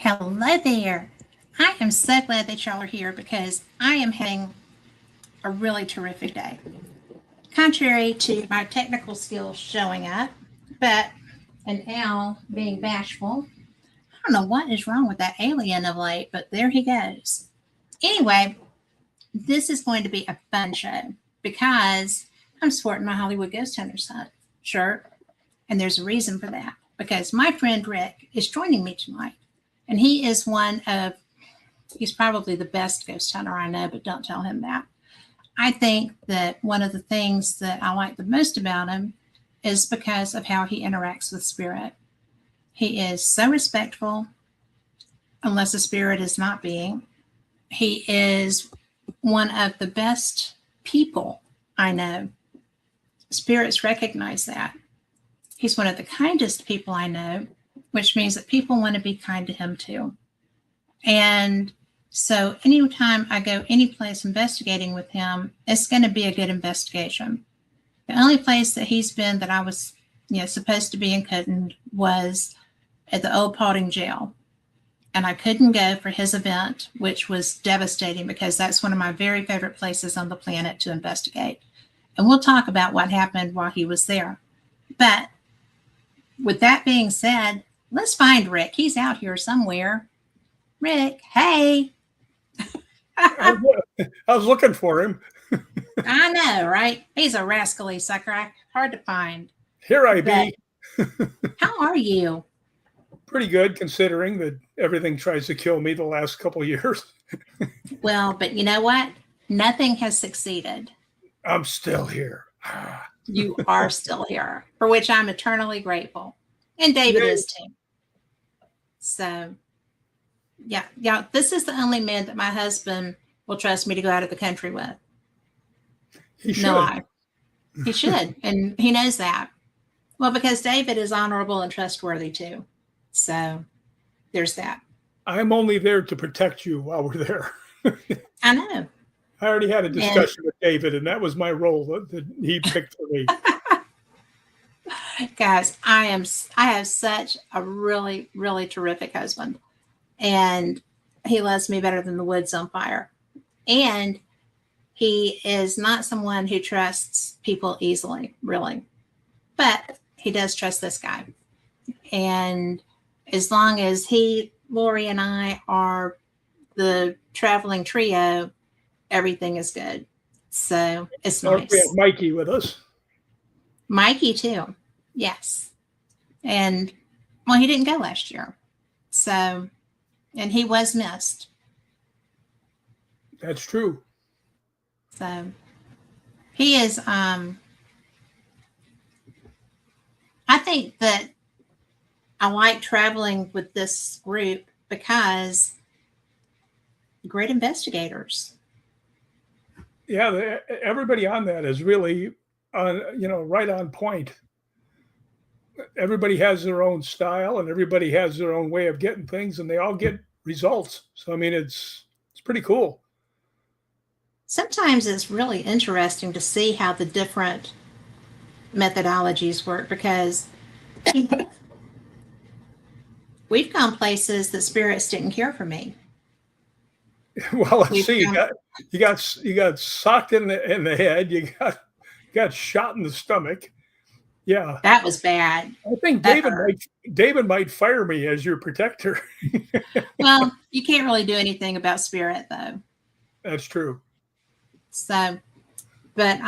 Hello there. I am so glad that y'all are here because I am having a really terrific day. Contrary to my technical skills showing up, but an owl being bashful. I don't know what is wrong with that alien of late, but there he goes. Anyway, this is going to be a fun show because I'm sporting my Hollywood Ghost Hunters shirt, and there's a reason for that because my friend Rick is joining me tonight. And he is he's probably the best ghost hunter I know, but don't tell him that. I think that one of the things that I like the most about him is because of how he interacts with spirit. He is so respectful, unless the spirit is not being. He is one of the best people I know. Spirits recognize that. He's one of the kindest people I know, which means that people want to be kind to him too. And so anytime I go any place investigating with him, it's going to be a good investigation. The only place that he's been that I was supposed to be and couldn't was at the old Paulding jail. And I couldn't go for his event, which was devastating because that's one of my very favorite places on the planet to investigate. And we'll talk about what happened while he was there. But with that being said, let's find Rick. He's out here somewhere. Rick, hey. I was looking for him. I know, right? He's a rascally sucker. Hard to find. Here I be. How are you? Pretty good, considering that everything tries to kill me the last couple of years. Well, but you know what? Nothing has succeeded. I'm still here. You are still here, for which I'm eternally grateful. And David is too. So, yeah, this is the only man that my husband will trust me to go out of the country with. He should. He should, and he knows that. Well, because David is honorable and trustworthy too. So, there's that. I'm only there to protect you while we're there. I know. I already had a discussion with David, and that was my role that he picked for me. Guys, I have such a really, really terrific husband, and he loves me better than the wood's on fire. And he is not someone who trusts people easily, really, but he does trust this guy. And as long as Lori, and I are the traveling trio, everything is good. So it's nice. We have Mikey with us. Mikey too. Yes. And well, he didn't go last year. So, and he was missed. That's true. So he is, I think that I like traveling with this group because great investigators. Yeah, everybody on that is really, right on point. Everybody has their own style, and everybody has their own way of getting things, and they all get results. So, I mean, it's pretty cool. Sometimes it's really interesting to see how the different methodologies work because we've gone places that spirits didn't care for me. Well, let's see. You got socked in the head. You got shot in the stomach. Yeah, that was bad. I think David might fire me as your protector. Well, you can't really do anything about spirit, though. That's true. So, but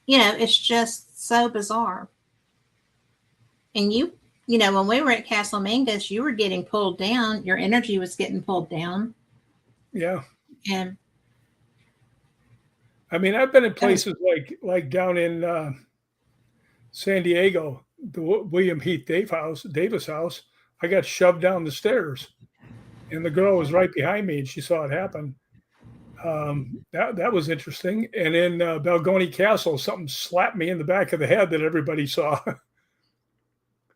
it's just so bizarre. And when we were at Castle Mangus, you were getting pulled down. Your energy was getting pulled down. Yeah. And I mean, I've been in places like down in San Diego, the William Heath Davis house. I got shoved down the stairs, and the girl was right behind me, and she saw it happen. That was interesting. And in Balgony Castle, something slapped me in the back of the head that everybody saw.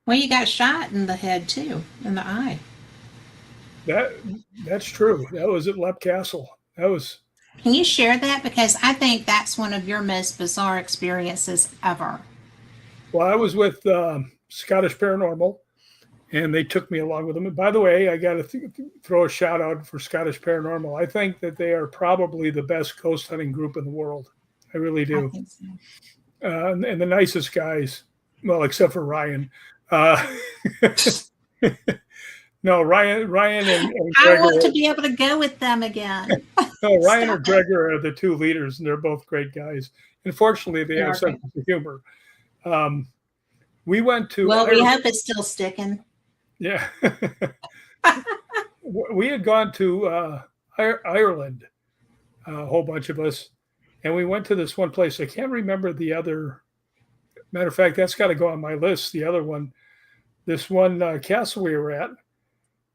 Well, you got shot in the head too, in the eye. That's true. That was at Lepp Castle. Can you share that? Because I think that's one of your most bizarre experiences ever. Well, I was with Scottish Paranormal, and they took me along with them. And by the way, I got to throw a shout out for Scottish Paranormal. I think that they are probably the best ghost hunting group in the world. I really I do. think so. And the nicest guys, well, except for Ryan. Uh, no, Ryan and I Gregor. want to be able to go with them again. No, Ryan or Stop it. Gregor are the two leaders, and they're both great guys. Unfortunately, they They have are sense great. of humor. We went to Well, we Ireland. hope it's still sticking. Yeah. We had gone to Ireland, a whole bunch of us, and we went to this one place. I can't remember the other. Matter of fact, that's got to go on my list. The other one, this one castle we were at,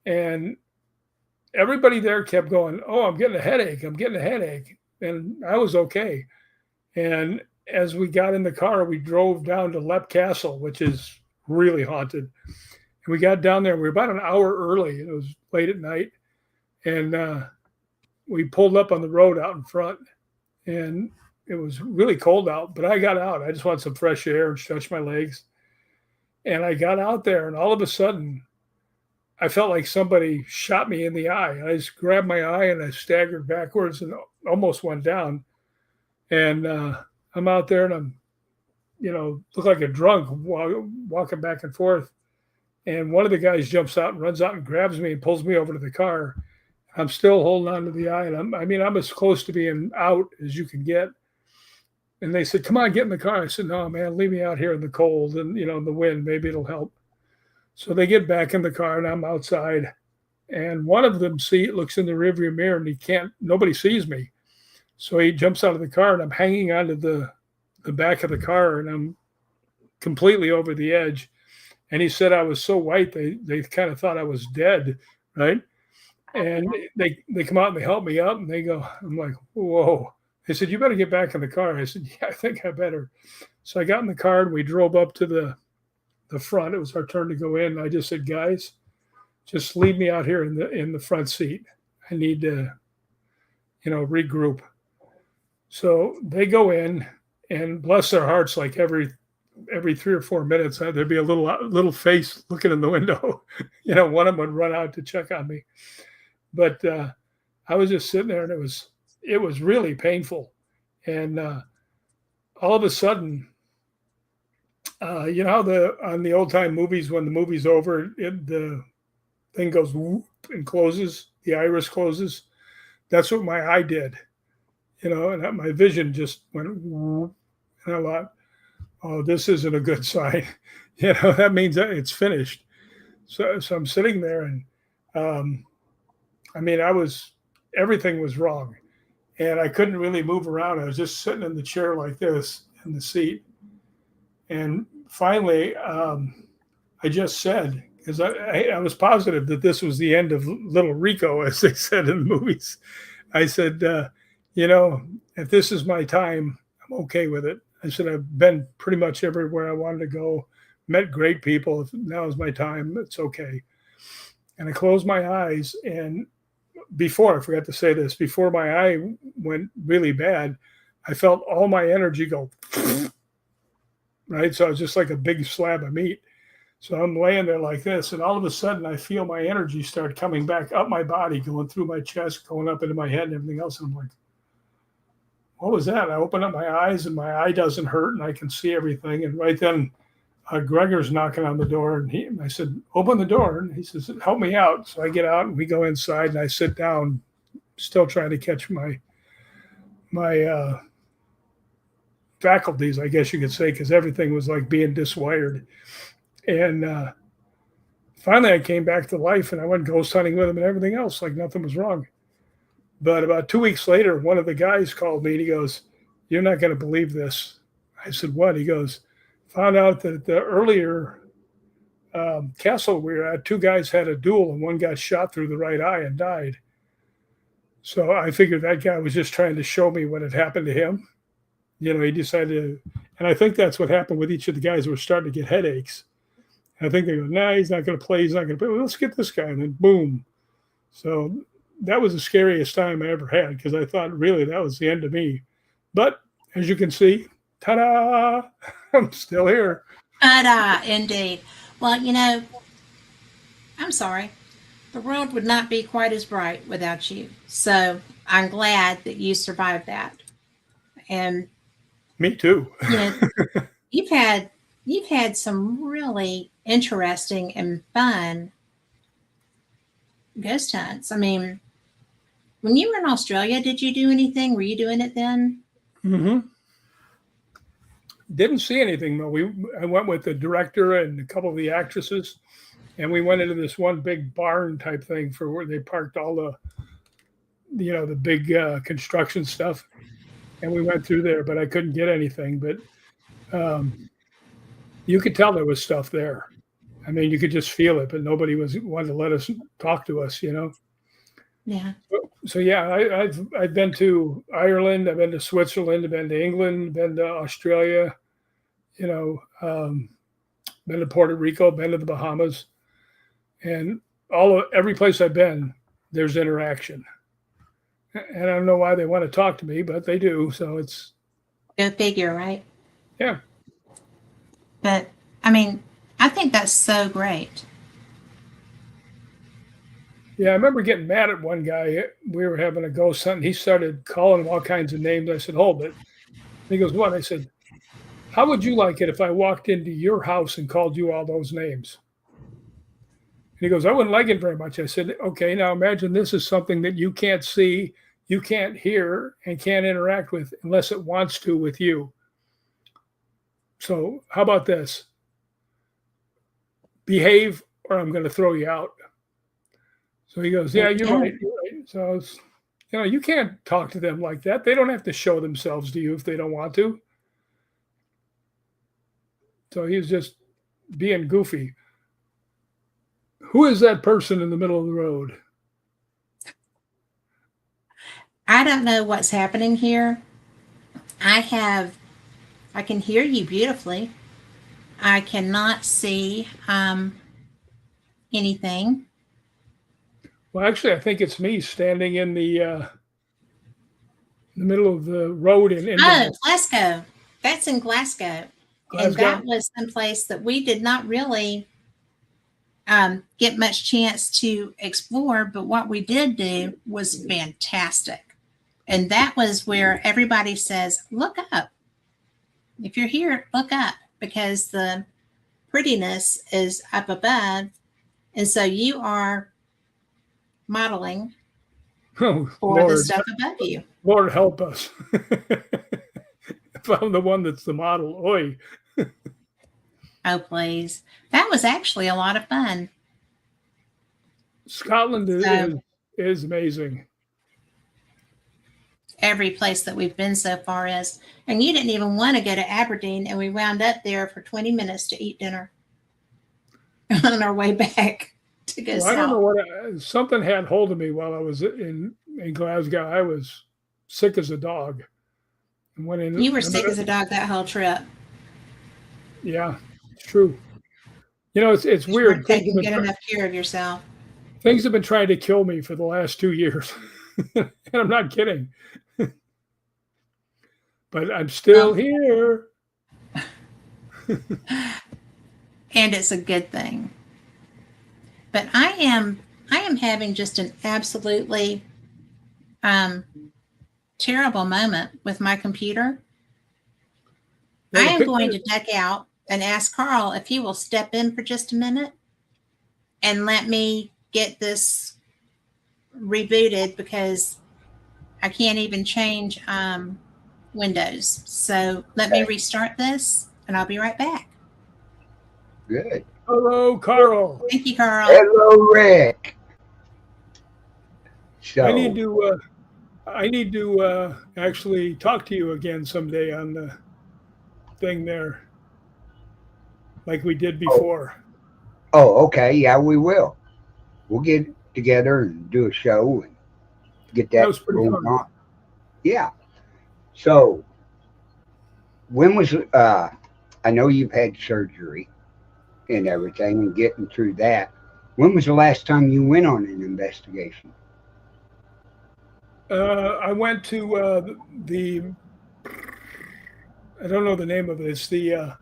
and everybody there kept going, "Oh, I'm getting a headache. I'm getting a headache," and I was okay. And as we got in the car, we drove down to Lep Castle, which is really haunted. And we got down there. We were about an hour early. It was late at night, and we pulled up on the road out in front, and it was really cold out. But I got out. I just wanted some fresh air and stretch my legs. And I got out there, and all of a sudden, I felt like somebody shot me in the eye. I just grabbed my eye and I staggered backwards and almost went down. And I'm out there and I'm, look like a drunk walking back and forth. And one of the guys jumps out and runs out and grabs me and pulls me over to the car. I'm still holding on to the eye. And I'm as close to being out as you can get. And they said, "Come on, get in the car." I said, "No, man, leave me out here in the cold and, in the wind. Maybe it'll help." So they get back in the car and I'm outside. And one of them looks in the rearview mirror and nobody sees me. So he jumps out of the car and I'm hanging onto the back of the car and I'm completely over the edge. And he said I was so white, they kind of thought I was dead, right? And they come out and they help me up and they go, I'm like, whoa. They said, "You better get back in the car." I said, "Yeah, I think I better." So I got in the car and we drove up to the front. It was our turn to go in. And I just said, "Guys, just leave me out here in the front seat. I need to, regroup." So they go in, and bless their hearts, like every 3 or 4 minutes, there'd be a little face looking in the window. One of them would run out to check on me. But I was just sitting there, and it was really painful. And all of a sudden, you know how on the old time movies, when the movie's over, the thing goes whoop and closes, the iris closes. That's what my eye did, and my vision just went whoop, and I thought, "Oh, this isn't a good sign." That means that it's finished. So I'm sitting there, and everything was wrong, and I couldn't really move around. I was just sitting in the chair like this in the seat. And finally, I just said, because I was positive that this was the end of Little Rico, as they said in the movies. I said, if this is my time, I'm okay with it. I said, I've been pretty much everywhere I wanted to go, met great people. If now is my time, it's okay. And I closed my eyes. And I forgot to say this, before my eye went really bad, I felt all my energy go, right? So I was just like a big slab of meat. So I'm laying there like this, and all of a sudden I feel my energy start coming back up my body, going through my chest, going up into my head and everything else. And I'm like, what was that? I open up my eyes and my eye doesn't hurt and I can see everything. And right then Gregor's knocking on the door, and I said, "Open the door." And he says, "Help me out." So I get out and we go inside and I sit down, still trying to catch my faculties, I guess you could say, because everything was like being diswired. And finally I came back to life and I went ghost hunting with him and everything else, like nothing was wrong. But about 2 weeks later, one of the guys called me and he goes, "You're not going to believe this." I said, "What?" He goes, "Found out that the earlier castle we were at, 2 guys had a duel and one got shot through the right eye and died." So I figured that guy was just trying to show me what had happened to him. He decided to, and I think that's what happened with each of the guys who were starting to get headaches. I think they go, "Nah, he's not going to play. He's not going to play. Well, let's get this guy." And then boom. So that was the scariest time I ever had, because I thought really that was the end of me. But as you can see, ta-da, I'm still here. Ta-da, indeed. Well, I'm sorry, the world would not be quite as bright without you. So I'm glad that you survived that. And Me too. you know, you've had you've had some really interesting and fun ghost hunts. I mean, when you were in Australia, did you do anything? Were you doing it then? Hmm. Didn't see anything though. I went with the director and a couple of the actresses, and we went into this one big barn type thing for where they parked all the big construction stuff, and we went through there, but I couldn't get anything. But you could tell there was stuff there. I mean, you could just feel it, but nobody was wanted to let us talk to us. Yeah. So yeah, I've been to Ireland, I've been to Switzerland, I've been to England, been to Australia, you know, been to Puerto Rico, been to the Bahamas, and every place I've been, there's interaction. And I don't know why they want to talk to me, but they do. So it's Go figure, right? yeah. But I mean, I think that's so great. Yeah, I remember getting mad at one guy. We were having a ghost hunt, and he started calling him all kinds of names. I said, "Hold it." And he goes, "What?" I said, "How would you like it if I walked into your house and called you all those names?" And he goes, "I wouldn't like it very much." I said, "Okay, now imagine this is something that you can't see, you can't hear, and can't interact with unless it wants to with you. So how about this? Behave, or I'm going to throw you out." So he goes, There "Yeah, you you're go. right. You're right." So you can't talk to them like that. They don't have to show themselves to you if they don't want to. So he's just being goofy. Who is that person in the middle of the road? I don't know what's happening here. I have, I can hear you beautifully. I cannot see anything. Well, actually, I think it's me standing in the middle of the road in Oh, Inverness, Glasgow. That's in Glasgow. And Glasgow. that was some place that we did not really get much chance to explore, but what we did do was fantastic. And that was where everybody says, look up. If you're here, look up because the prettiness is up above. And so you are modeling Oh, for the Lord, stuff above you. Lord help us. If I'm the one that's the model, oi. Oh, please. That was actually a lot of fun. Scotland So is amazing. every place that we've been so far is. And you didn't even want to go to Aberdeen, and we wound up there for 20 minutes to eat dinner on our way back to go Well, I don't know south. what something had hold of me while I was in Glasgow. I was sick as a dog, and went in. You were sick as a dog that whole trip. Yeah, it's true. It's You weird. weren't taking good enough care of yourself. Things have been trying to kill me for the last 2 years, and I'm not kidding. But I'm still Well, here. and it's a good thing. But I am having just an absolutely um, terrible moment with my computer. I Well, the am going picture. to duck out and ask Carl if he will step in for just a minute and let me get this rebooted because I can't even change Windows. So let me Okay, restart this and I'll be right back. good. Hello, Carl. Thank you, Carl. Hello, Rick. I need So, to. I need to actually talk to you again someday on the thing there, like we did oh, before. okay, yeah, we will. We'll get together and do a show and get That that was pretty going fun. on. Yeah. So, when was I know you've had surgery and everything and getting through that. When was the last time you went on an investigation? I went to the. I don't know the name of it. It's the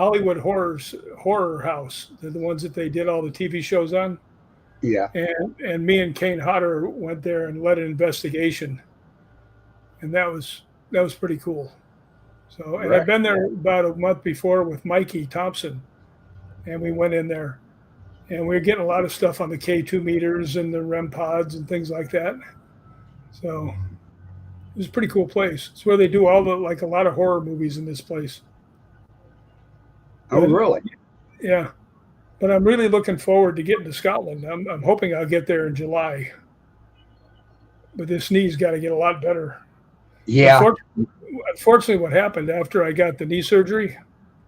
Hollywood Horror House. They're the ones that they did all the TV shows on. Yeah. And me and Kane Hodder went there and led an investigation, and that was pretty cool. So, and I've Right. been there about a month before with Mikey Thompson, and we went in there, and we were getting a lot of stuff on the K2 meters and the REM pods and things like that. So it was a pretty cool place. It's where they do all the like a lot of horror movies in this place. Oh, But really? yeah, but I'm really looking forward to getting to Scotland. I'm hoping I'll get there in July. But this knee's got to get a lot better. Yeah. Unfortunately, what happened after I got the knee surgery,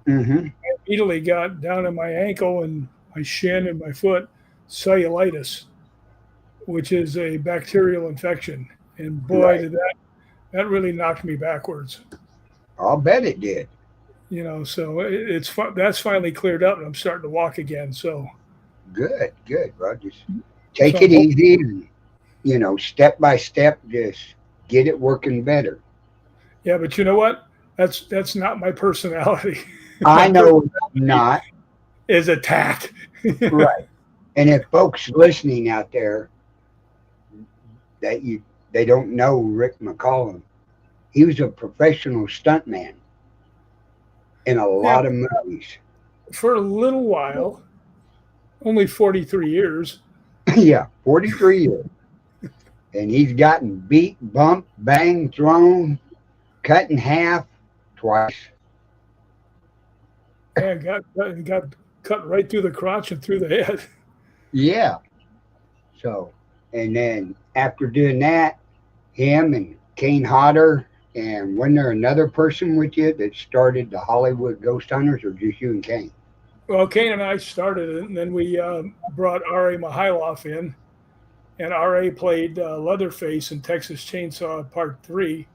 Mm-hmm. I immediately got down in my ankle and my shin and my foot cellulitis, which is a bacterial infection. And boy, Right. did that really knocked me backwards. I'll bet it did. You know, so that's finally cleared up, and I'm starting to walk again. So, Good, bro. Just take so it easy and, step by step, just get it working better. yeah, but you know what? That's not my personality. I My know it's not. is attack. Right. And if folks listening out there they don't know Rick McCallum, he was a professional stuntman in a lot of movies. For a little while, only 43 years. Yeah, 43 years. And he's gotten beat, bumped, banged, thrown, cut in half twice. Yeah, got cut right through the crotch and through the head. Yeah. So, and then after doing that, him and Kane Hodder, and wasn't there another person with you that started the Hollywood Ghost Hunters, or just you and Kane? Well, Kane and I started it, and then we brought R.A. Mihailoff in, and R.A. played Leatherface in Texas Chainsaw Part 3.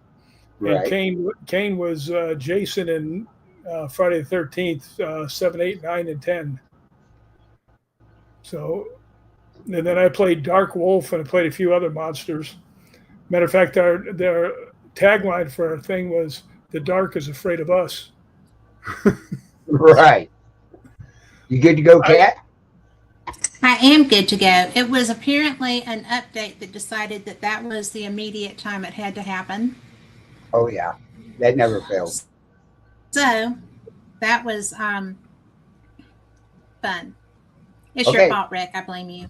Right. And Kane was Jason in Friday the 13th, 7, 8, 9, and 10. So, and then I played Dark Wolf, and I played a few other monsters. Matter of fact, their tagline for our thing was "The dark is afraid of us." Right. You good to go, Kat? I am good to go. It was apparently an update that decided that was the immediate time it had to happen. Oh, yeah. That never fails. So that was fun. It's Okay. your fault, Rick. I blame you.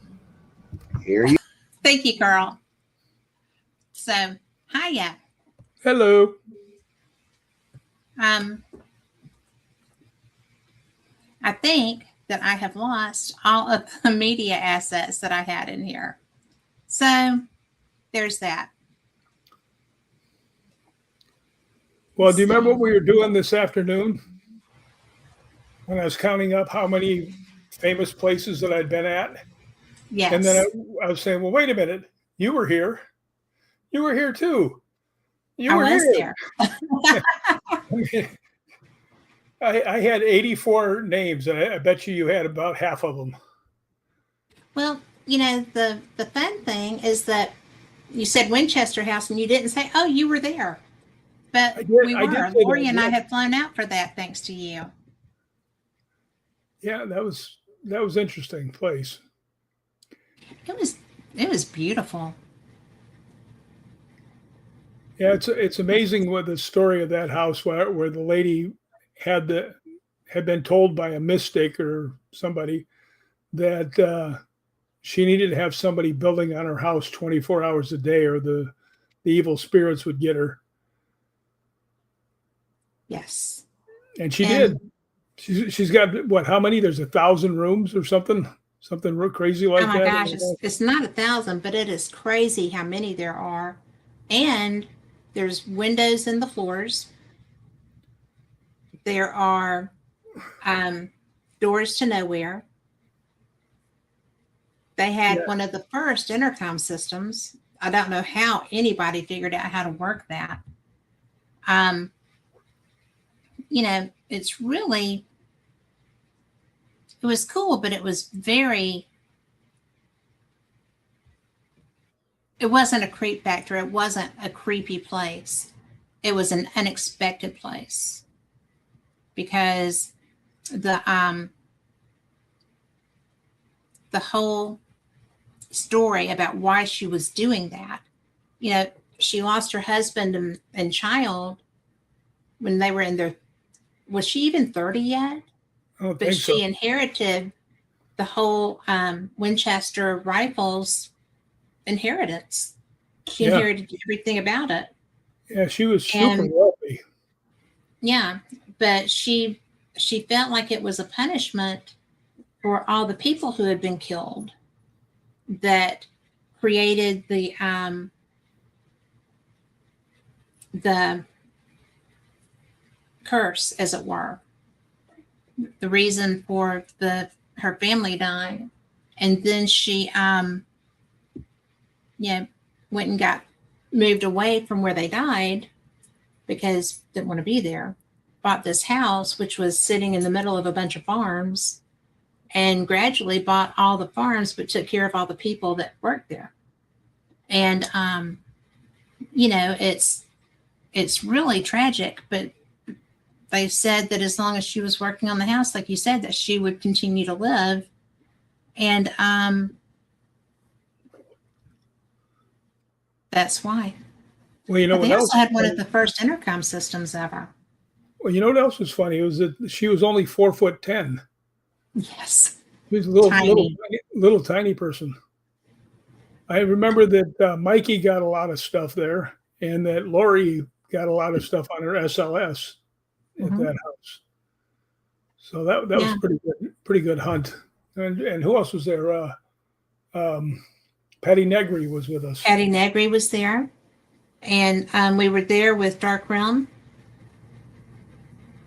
Here you Thank you, Carl. So, hiya. Hello. I think that I have lost all of the media assets that I had in here. So there's that. Well, do you remember what we were doing this afternoon when I was counting up how many famous places that I'd been at? Yes. And then I was saying, well, wait a minute. You were here. You were here too. You were was here. there. I had 84 names, and I bet you had about half of them. Well, the fun thing is that you said Winchester House and you didn't say, oh, you were there. But we were. Lori and I had flown out for that thanks to you. Yeah, that was interesting place. It was beautiful. Yeah, it's amazing what the story of that house where the lady had been told by a mystic or somebody that she needed to have somebody building on her house 24 hours a day, or the evil spirits would get her. Yes. And she did. She's got what? How many? There's 1,000 rooms or something real crazy like that. Oh my gosh, it's not 1,000, but it is crazy how many there are. And there's windows in the floors. There are doors to nowhere. They had one of the first intercom systems. I don't know how anybody figured out how to work that. It's really, it was cool, but it was it wasn't a creep factor. It wasn't a creepy place. It was an unexpected place because the the whole story about why she was doing that. You know, she lost her husband and child when they were in their, was she even 30 yet? I don't But think so. she inherited the whole Winchester rifles inheritance. She Yeah. inherited everything about it. Yeah, she was super And wealthy. yeah, but she felt like it was a punishment for all the people who had been killed that created the curse, as it were, the reason for her family dying. And then she yeah, went and got moved away from where they died because didn't want to be there. Bought this house, which was sitting in the middle of a bunch of farms, and gradually bought all the farms, but took care of all the people that worked there. And you know, it's really tragic, but they said that as long as she was working on the house, like you said, that she would continue to live. And that's why. Well, you know But what they else? also had one of the first intercom systems ever. Well, you know what else was funny? It was that she was only 4'10". Yes. She was a little, Tiny. little tiny person. I remember that Mikey got a lot of stuff there, and that Lori got a lot of stuff on her SLS at Mhm. that house. So that was Yeah. pretty good hunt. And who else was there? Patty Negri was with us. Patty Negri was there. And we were there with Dark Realm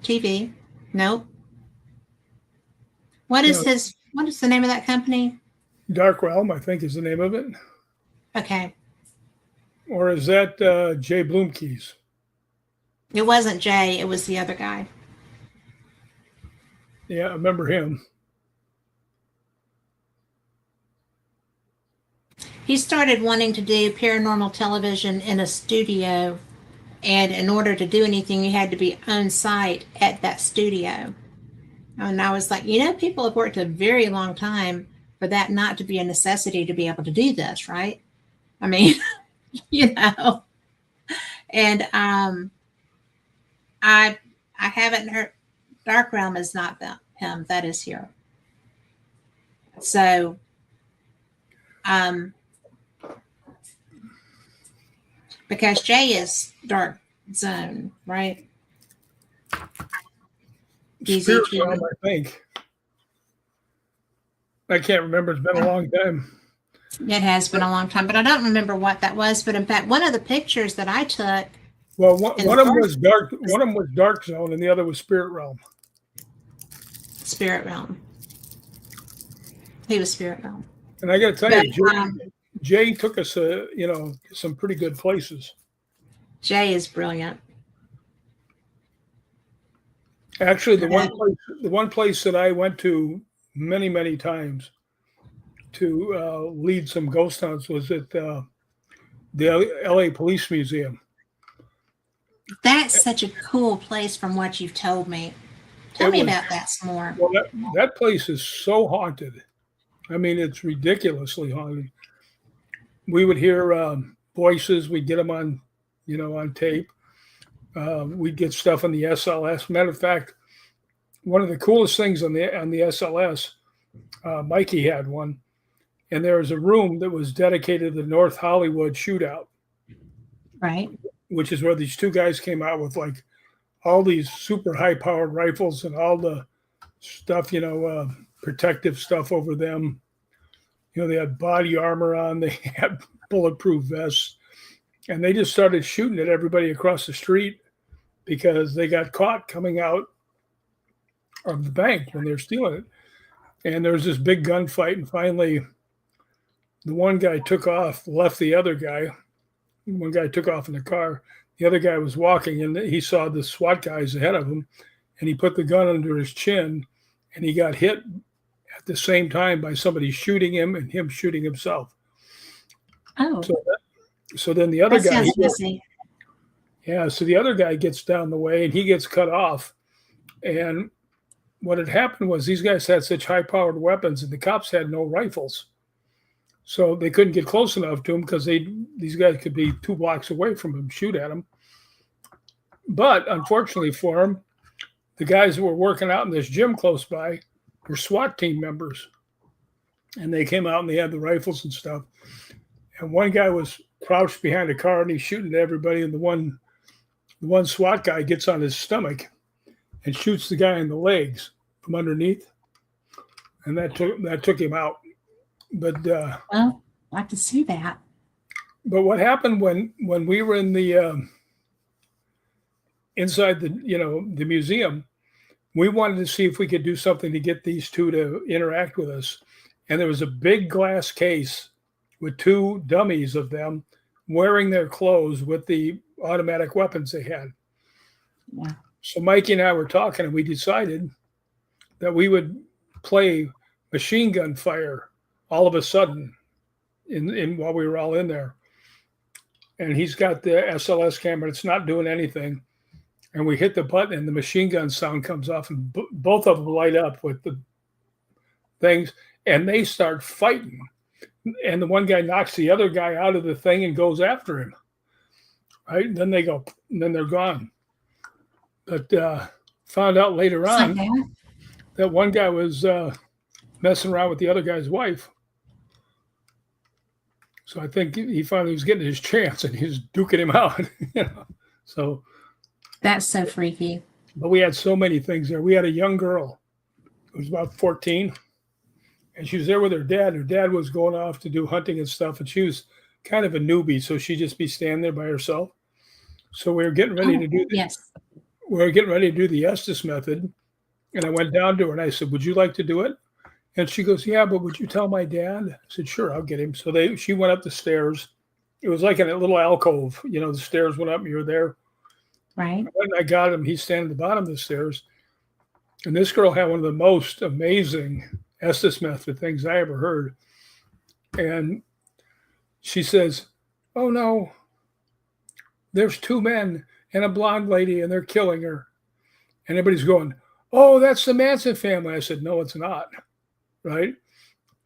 TV. Nope. What is Yeah, what is the name of that company? Dark Realm, I think, is the name of it. Okay. Or is that Jay Bloomkeys? It wasn't Jay, it was the other guy. Yeah, I remember him. He started wanting to do paranormal television in a studio, and in order to do anything, you had to be on site at that studio. And I was like, you know, people have worked a very long time for that not to be a necessity to be able to do this, right? I mean, you know. And I haven't heard. Dark Realm is not him. That is here. So because Jay is Dark Zone, right? Spirit DZT. Realm, I think. I can't remember. It's been a long time. It has been a long time, but I don't remember what that was. But in fact, one of the pictures that I took. Well, one of them was dark. One of them was Dark Zone, and the other was Spirit Realm. Spirit Realm. He was Spirit Realm. And I got to tell you, Jay took us, some pretty good places. Jay is brilliant. Actually, the one place that I went to many times to lead some ghost hunts was at the LA Police Museum. That's such a cool place from what you've told me. Tell me about that some more. Well, that place is so haunted. I mean, it's ridiculously haunted. We would hear voices. We'd get them on, on tape. We'd get stuff on the SLS. Matter of fact, one of the coolest things on the SLS, Mikey had one, and there was a room that was dedicated to the North Hollywood shootout. Right. Which is where these two guys came out with like all these super high-powered rifles and all the stuff, protective stuff over them. They had body armor on. They had bulletproof vests. And they just started shooting at everybody across the street because they got caught coming out of the bank when they were stealing it. And there was this big gunfight. And finally, the one guy took off, left the other guy. One guy took off in the car. The other guy was walking, and he saw the SWAT guys ahead of him, and he put the gun under his chin, and he got hit at the same time by somebody shooting him and him shooting himself. Oh. So then the other guy, yeah. So the other guy gets down the way, and he gets cut off, and what had happened was these guys had such high-powered weapons, and the cops had no rifles, so they couldn't get close enough to them because these guys could be 2 blocks away from him, shoot at him. But unfortunately for him, the guys who were working out in this gym close by were SWAT team members, and they came out and they had the rifles and stuff. And one guy was crouched behind a car and he's shooting at everybody, and the one SWAT guy gets on his stomach and shoots the guy in the legs from underneath, and that took him out. But well, I can see that. But what happened when we were in the inside the museum, we wanted to see if we could do something to get these two to interact with us, and there was a big glass case with 2 dummies of them wearing their clothes with the automatic weapons they had. Yeah. So Mikey and I were talking, and we decided that we would play machine gun fire all of a sudden in while we were all in there. And he's got the SLS camera. It's not doing anything. And we hit the button, and the machine gun sound comes off, and both of them light up with the things, and they start fighting. And the one guy knocks the other guy out of the thing and goes after him. Right? And then they're gone. But found out later on that one guy was messing around with the other guy's wife. So I think he finally was getting his chance, and he was duking him out. So that's so freaky. But we had so many things there. We had a young girl who was about 14, and she was there with her dad. Her dad was going off to do hunting and stuff, and she was kind of a newbie, so she'd just be standing there by herself. So we were getting ready to do we were getting ready to do the Estes method, and I went down to her and I said, "Would you like to do it?" And she goes, "Yeah, but would you tell my dad?" I said, "Sure, I'll get him." So she went up the stairs. It was like in a little alcove. The stairs went up, and you were there. Right. When I got him, he's standing at the bottom of the stairs. And this girl had one of the most amazing Estes method things I ever heard. And she says, "Oh no, there's 2 men and a blonde lady, and they're killing her." And everybody's going, "Oh, that's the Manson family." I said, "No, it's not." Right?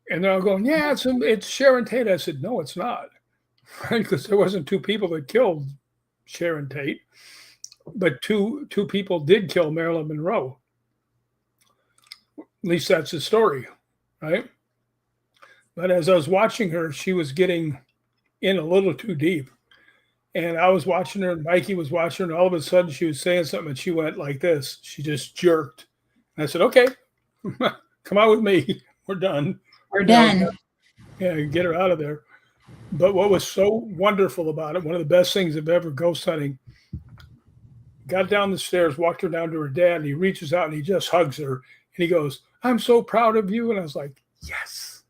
And they're all going, "Yeah, it's Sharon Tate." I said, "No, it's not." Right? Because there wasn't 2 people that killed Sharon Tate, but two people did kill Marilyn Monroe. At least that's the story, right? But as I was watching her, she was getting in a little too deep. And I was watching her, and Mikey was watching her, and all of a sudden she was saying something, and she went like this. She just jerked. And I said, "Okay, come on with me. We're done. We're done." Yeah, get her out of there. But what was so wonderful about it, one of the best things of ever ghost hunting, got down the stairs, walked her down to her dad, and he reaches out and he just hugs her. And he goes, "I'm so proud of you." And I was like, yes.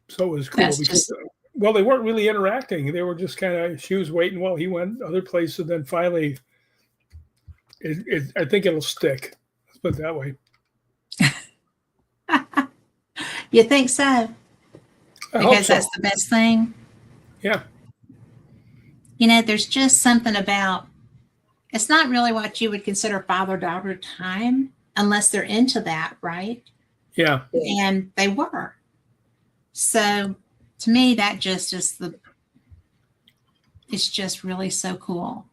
So it was cool. Well, they weren't really interacting. They were just kind of, she was waiting while he went other places. And then finally, I think it'll stick. Let's put it that way. You think so? Because that's the best thing. Yeah. There's just something about, it's not really what you would consider father-daughter time unless they're into that, right? Yeah. And they were. So to me, that just is it's just really so cool.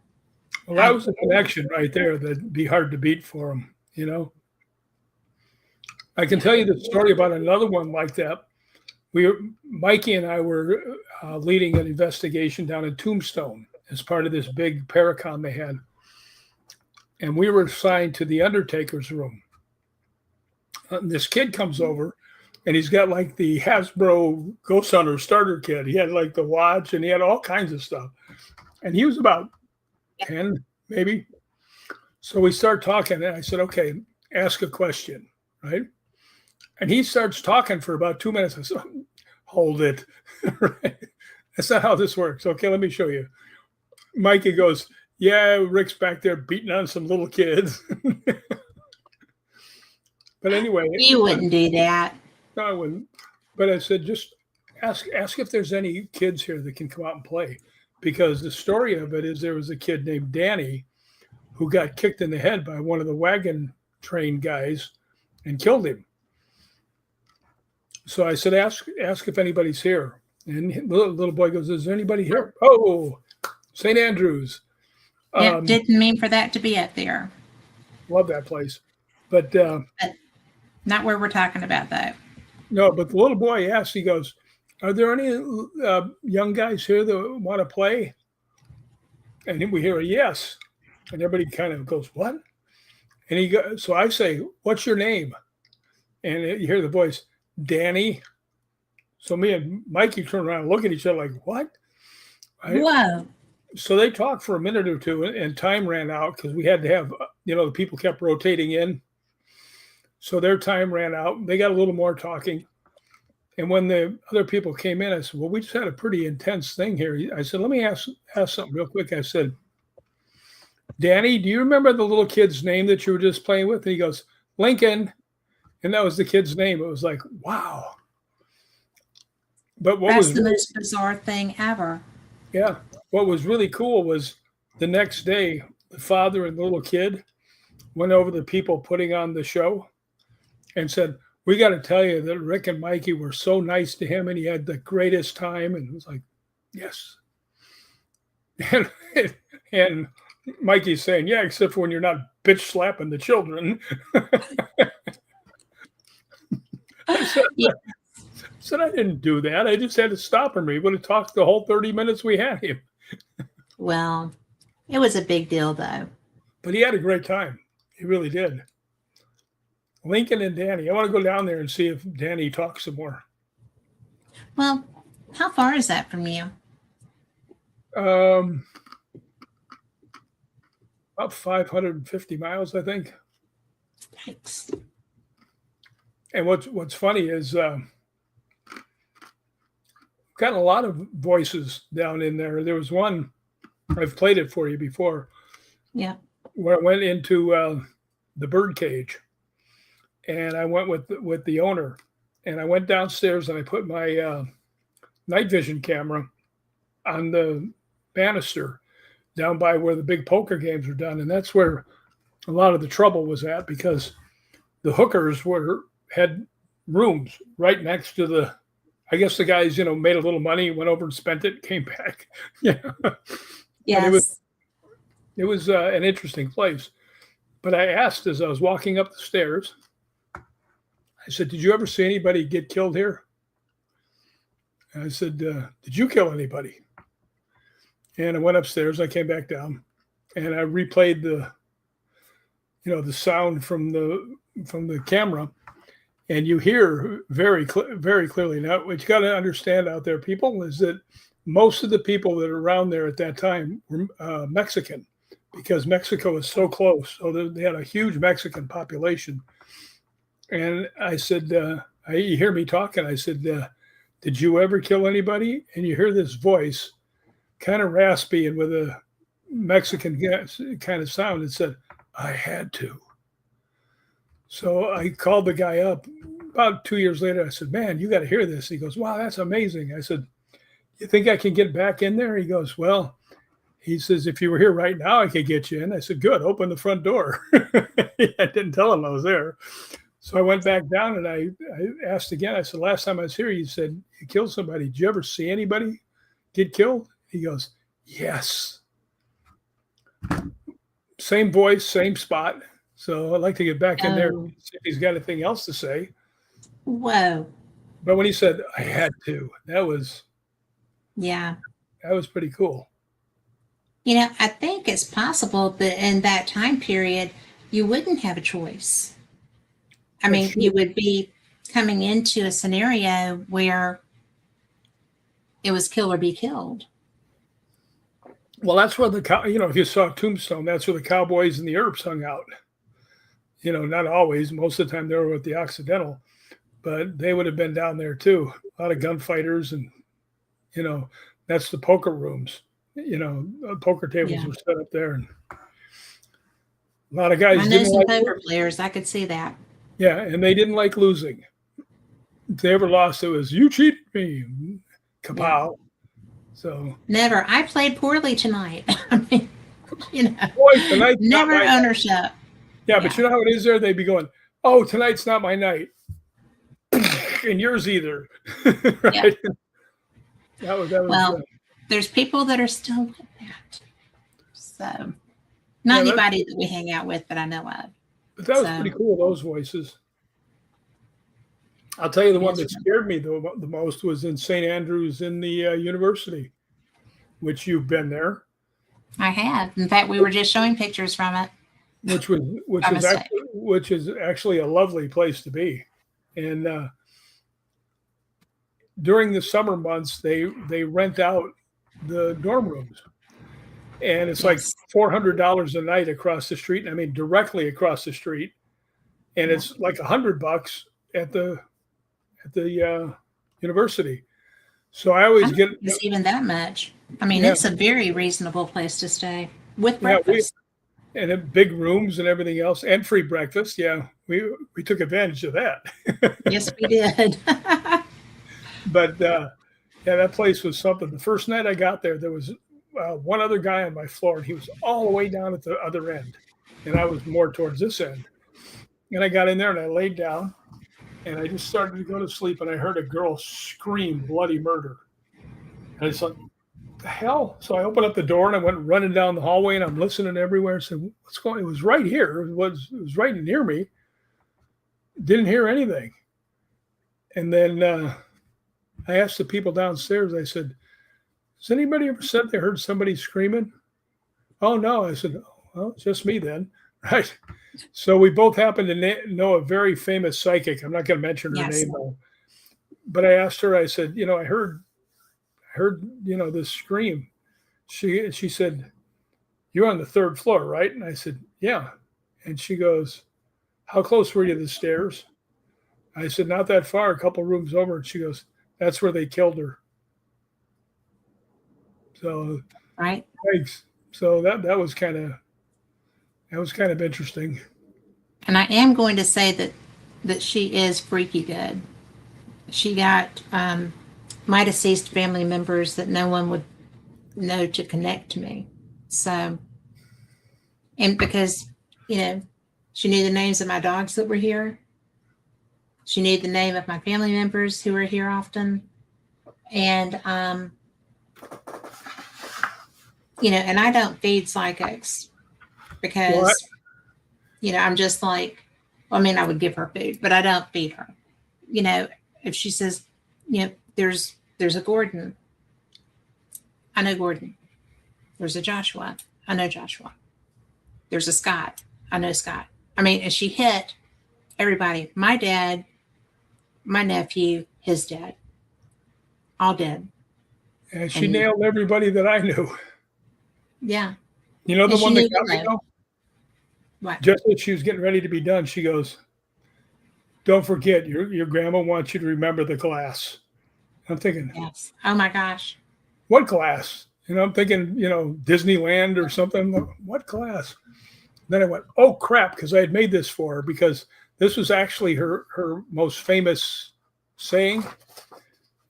Well, that was a connection right there that'd be hard to beat for them, I can tell you the story about another one like that. Mikey and I were leading an investigation down in Tombstone as part of this big Paracon they had. And we were assigned to the undertaker's room. And this kid comes over, and he's got like the Hasbro Ghost Hunter starter kit. He had like the watch, and he had all kinds of stuff. And he was about 10, maybe. So we start talking, and I said, "Okay, ask a question," right? And he starts talking for about 2 minutes. I said, "Hold it." Right? That's not how this works. Okay, let me show you. Mikey goes, "Yeah, Rick's back there beating on some little kids." But anyway. You wouldn't do that. No, I wouldn't. But I said, just ask if there's any kids here that can come out and play. Because the story of it is there was a kid named Danny who got kicked in the head by one of the wagon trained guys and killed him. So I said, ask if anybody's here. And the little boy goes, is there anybody here? Oh, St. Andrews. Yeah, didn't mean for that to be up there. Love that place. But not where we're talking about, though. No, but the little boy asked, he goes, are there any young guys here that want to play? And then we hear a yes. And everybody kind of goes, what? And so I say, what's your name? And you hear the voice, Danny. So me and Mikey turn around and look at each other like, what? Whoa. So they talked for a minute or two, and time ran out because we had to have, the people kept rotating in. So their time ran out. They got a little more talking. And when the other people came in, I said, well, we just had a pretty intense thing here. I said, let me ask something real quick. I said, Danny, do you remember the little kid's name that you were just playing with? And he goes, Lincoln. And that was the kid's name. It was like, wow. But that's the most bizarre thing ever. Yeah. What was really cool was the next day, the father and the little kid went over to the people putting on the show and said, we got to tell you that Rick and Mikey were so nice to him and he had the greatest time. And it was like, yes. And Mikey's saying, yeah, except for when you're not bitch slapping the children. I said, I didn't do that. I just had to stop him. He would have talked the whole 30 minutes we had him. Well, it was a big deal, though. But he had a great time. He really did. Lincoln and Danny. I want to go down there and see if Danny talks some more. Well, how far is that from you? About 550 miles, I think. Thanks. And what's funny is gotten a lot of voices down in there. There was one, I've played it for you before. Yeah. Where I went into the bird cage, and I went with the owner, and I went downstairs and I put my night vision camera on the banister down by where the big poker games are done, and that's where a lot of the trouble was at because the hookers had rooms right next to the. I guess the guys, made a little money, went over and spent it, came back. Yeah. Yes. It was an interesting place. But I asked as I was walking up the stairs, I said, did you ever see anybody get killed here? And I said, did you kill anybody? And I went upstairs, I came back down, and I replayed the sound from the camera. And you hear very clearly. Now, what you got to understand out there, people, is that most of the people that are around there at that time were Mexican because Mexico is so close. So they had a huge Mexican population. And I said, you hear me talking. I said, did you ever kill anybody? And you hear this voice, kind of raspy and with a Mexican kind of sound. It said, I had to. So I called the guy up about 2 years later. I said, man, you got to hear this. He goes, wow, that's amazing. I said, you think I can get back in there? He goes, well, he says, if you were here right now, I could get you in. I said, good, open the front door. I didn't tell him I was there. So I went back down and I asked again. I said, last time I was here, you said you killed somebody. Did you ever see anybody get killed? He goes, yes. Same voice, same spot. So I'd like to get back in there and see if he's got anything else to say. Whoa. But when he said, I had to, that was pretty cool. I think it's possible that in that time period, you wouldn't have a choice. I mean, you would be coming into a scenario where it was kill or be killed. Well, that's where if you saw Tombstone, that's where the Cowboys and the Earps hung out. Not always. Most of the time they were with the Occidental, but they would have been down there too. A lot of gunfighters and, that's the poker rooms. Poker tables were set up there. And a lot of guys I know some poker players. I could see that. Yeah, and they didn't like losing. If they ever lost, it was, you cheated me. Kapow. Yeah. So never. I played poorly tonight. I mean, Boy, never ownership. Yeah, but you know how it is there? They'd be going, oh, tonight's not my night. And yours either. Right? Yeah. That was Well, there's people that are still like that. So, not anybody that we hang out with that I know of. But that was pretty cool, those voices. I'll tell you, the one that scared me the most was in St. Andrews in the university, which you've been there. I have. In fact, we were just showing pictures from it. Which is actually a lovely place to be. And during the summer months, they rent out the dorm rooms, and it's like $400 a night across the street. I mean, directly across the street, and it's like $100 at the university. So I always get it's even that much. I mean, it's a very reasonable place to stay with breakfast. And big rooms and everything else, and free breakfast. Yeah, we took advantage of that. Yes, we did. But that place was something. The first night I got there, there was one other guy on my floor, and he was all the way down at the other end, and I was more towards this end. And I got in there and I laid down, and I just started to go to sleep, and I heard a girl scream bloody murder. And I thought, the hell? So I opened up the door and I went running down the hallway, and I'm listening everywhere. And said, what's going on? It was right here. It was right near me. Didn't hear anything. And then I asked the people downstairs, I said, has anybody ever said they heard somebody screaming? Oh, no. I said, well, it's just me then. Right. So we both happen to know a very famous psychic. I'm not going to mention her name, though. But I asked her, I said, I heard, this scream. She said, you're on the third floor, right? And I said, yeah. And she goes, how close were you to the stairs? I said, not that far, a couple rooms over. And she goes, that's where they killed her. So, right. Thanks. So that was kind of interesting. And I am going to say that she is freaky good. She got my deceased family members that no one would know to connect to me. So, and because, she knew the names of my dogs that were here. She knew the name of my family members who were here often. And, and I don't feed psychics because, I'm just like, I would give her food, but I don't feed her. If she says, there's a Gordon, I know Gordon. There's a Joshua, I know Joshua. There's a Scott, I know Scott. And she hit everybody. My dad, my nephew, his dad, all dead. And she nailed everybody that I knew. Yeah. The one that got me though? What? Just as she was getting ready to be done, she goes, don't forget, your grandma wants you to remember the glass. I'm thinking, yes. Oh my gosh. What glass? I'm thinking, Disneyland or something. What glass? Then I went, oh crap, because I had made this for her because this was actually her most famous saying.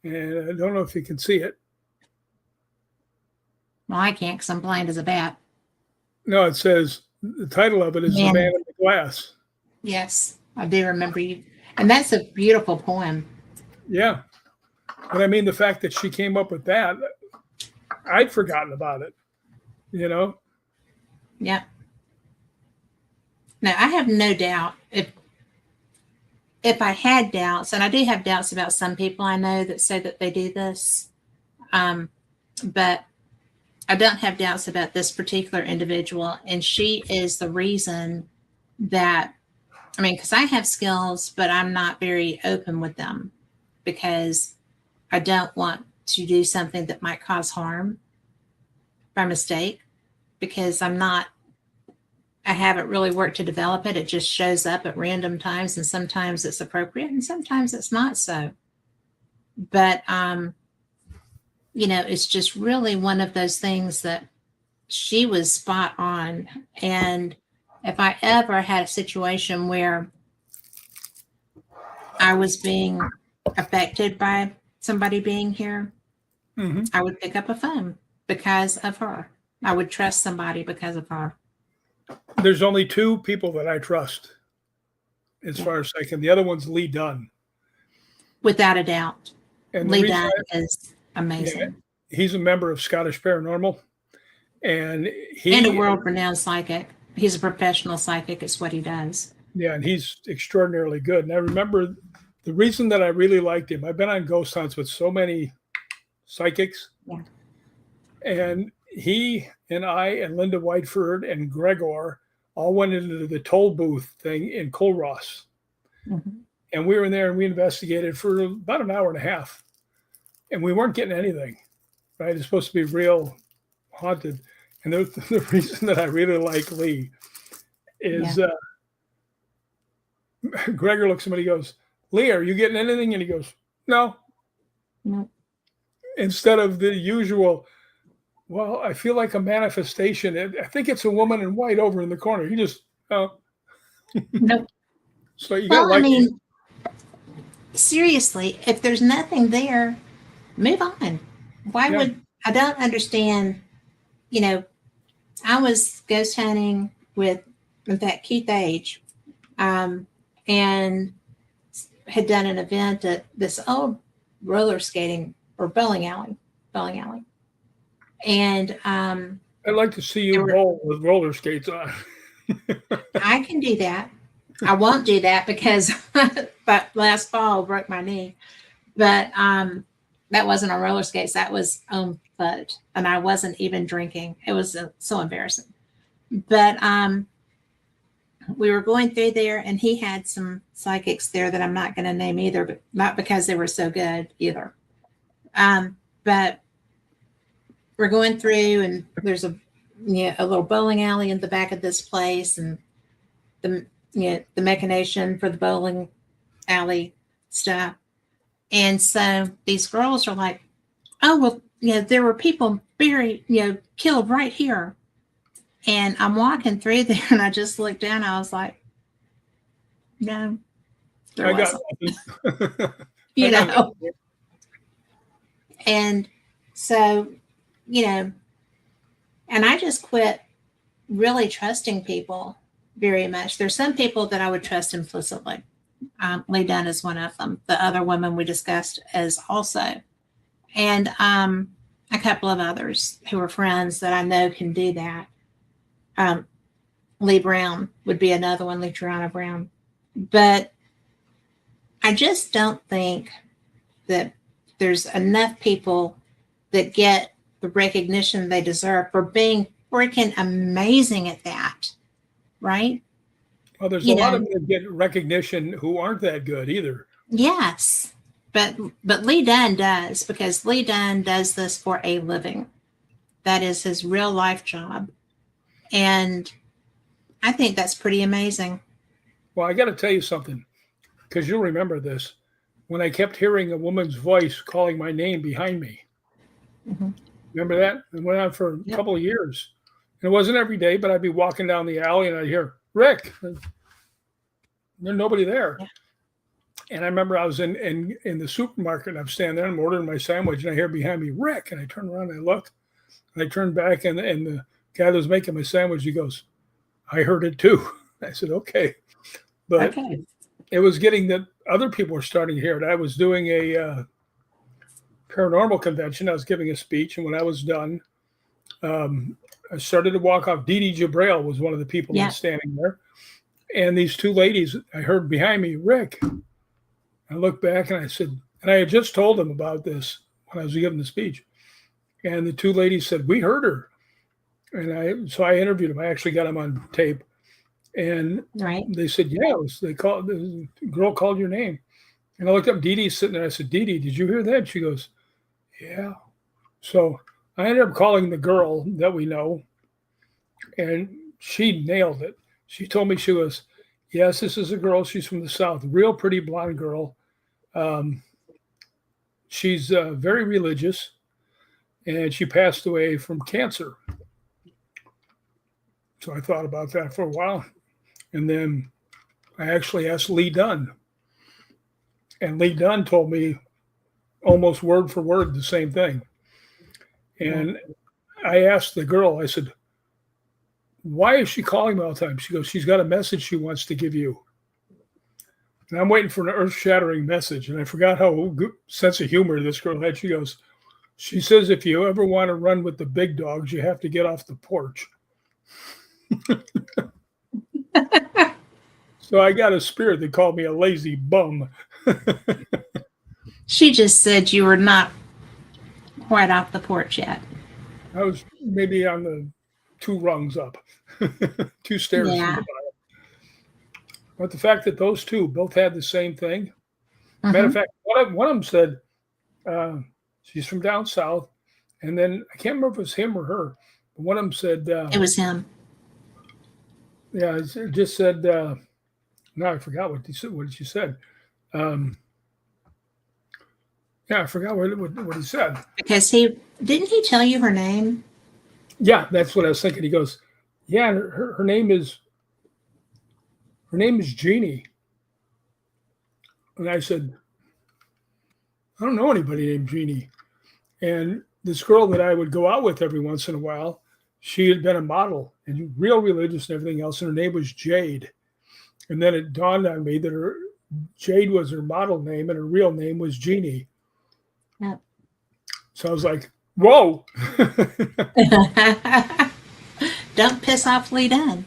And I don't know if you can see it. Well, I can't because I'm blind as a bat. No, it says, the title of it is The Man in the Glass. Yes, I do remember you. And that's a beautiful poem. Yeah. But the fact that she came up with that, I'd forgotten about it, Yeah. Now, I have no doubt if I had doubts, and I do have doubts about some people I know that say that they do this, but I don't have doubts about this particular individual, and she is the reason that, because I have skills, but I'm not very open with them because I don't want to do something that might cause harm by mistake because I haven't really worked to develop it. It just shows up at random times, and sometimes it's appropriate and sometimes it's not so. But, it's just really one of those things that she was spot on. And if I ever had a situation where I was being affected by somebody being here, I would pick up a phone because of her. I would trust somebody because of her. there's only two people that I trust as far as psychic. The other one's Lee Dunn. Without a doubt. And the Lee reason Dunn is amazing. he's a member of Scottish Paranormal, and And a world-renowned psychic. He's a professional psychic. It's what he does. Yeah, and he's extraordinarily good. And I remember the reason that I really liked him. I've been on ghost hunts with so many psychics, and he and I and Linda Whiteford and Gregor all went into the toll booth thing in Culross. And we were in there and we investigated for about an hour and a half, and we weren't getting anything. Right? It's supposed to be real haunted. And the reason that I really like Lee is Gregor looks at me and he goes, "Lee, are you getting anything?" And he goes, "No." Instead of the usual, "Well, I feel like a manifestation. I think it's a woman in white over in the corner." He just, "Oh." Nope. So you got like, seriously, if there's nothing there, move on. Why would I don't understand, I was ghost hunting with, in fact, Keith Age, and had done an event at this old roller skating or bowling alley. And I'd like to see you bowl with roller skates on. I can do that. I won't do that because but last fall broke my knee. But that wasn't on roller skates. That was on foot, and I wasn't even drinking. It was so embarrassing. But we were going through there, and he had some psychics there that I'm not going to name either, but not because they were so good either. But we're going through, and there's a little bowling alley in the back of this place, and the machination for the bowling alley stuff. And so these girls are like, "Oh, well, there were people buried, killed right here." And I'm walking through there, and I just looked down. I was like, "No, there wasn't." And so, and I just quit really trusting people very much. There's some people that I would trust implicitly. Lee Dunn is one of them. The other woman we discussed is also. And a couple of others who are friends that I know can do that. Lee Brown would be another one, Lee Triana Brown. But I just don't think that there's enough people that get the recognition they deserve for being freaking amazing at that, right? Well, there's a lot of them that get recognition who aren't that good either. Yes, but Lee Dunn does, because Lee Dunn does this for a living. That is his real life job. And I think that's pretty amazing. Well, I got to tell you something, because you'll remember this. When I kept hearing a woman's voice calling my name behind me. Remember that? It went on for a couple of years. And it wasn't every day, but I'd be walking down the alley and I'd hear, "Rick." There's nobody there. And I remember I was in the supermarket, and I'm standing there and I'm ordering my sandwich, and I hear behind me, "Rick." And I turn around and I look, and I turn back, and the guy that was making my sandwich, he goes, "I heard it too." I said, "Okay." But it was getting that other people were starting to hear it. I was doing a paranormal convention. I was giving a speech, and when I was done, I started to walk off. Dee Dee Jabrail was one of the people that was standing there. And these two ladies, I heard behind me, "Rick." I looked back and I said, and I had just told them about this when I was giving the speech. And the two ladies said, "We heard her." And so I interviewed them. I actually got them on tape. And they said, "Yeah, the girl called your name." And I looked up, Dee Dee's sitting there. I said, "Dee Dee, did you hear that?" She goes, "Yeah." So I ended up calling the girl that we know, and she nailed it. She told me, she goes, "Yes, this is a girl. She's from the South, real pretty blonde girl. She's very religious, and she passed away from cancer." So I thought about that for a while. And then I actually asked Lee Dunn. And Lee Dunn told me almost word for word the same thing. And I asked the girl, I said, why is she calling me all the time? She goes, she's got a message she wants to give you. And I'm waiting for an earth-shattering message. And I forgot how good sense of humor this girl had. She goes, she says, if you ever want to run with the big dogs, you have to get off the porch. So I got a spirit that called me a lazy bum. She just said you were not quite off the porch yet. I was maybe on the 2 rungs up, 2 stairs from the Yeah. bottom. But the fact that those two both had the same thing. Matter of Mhm. fact, one of them said she's from down south, and then I can't remember if it was him or her. But one of them said, It was him. yeah, it just said. No, I forgot what he said. What she said. Yeah, I forgot what he said. Because didn't he tell you her name? Yeah, that's what I was thinking. He goes, yeah, her name is Jeannie. And I said, I don't know anybody named Jeannie. And this girl that I would go out with every once in a while, she had been a model and real religious and everything else, and her name was Jade. And then it dawned on me that Jade was her model name and her real name was Jeannie. Yep. So I was like, whoa. Don't piss off Lee Dunn.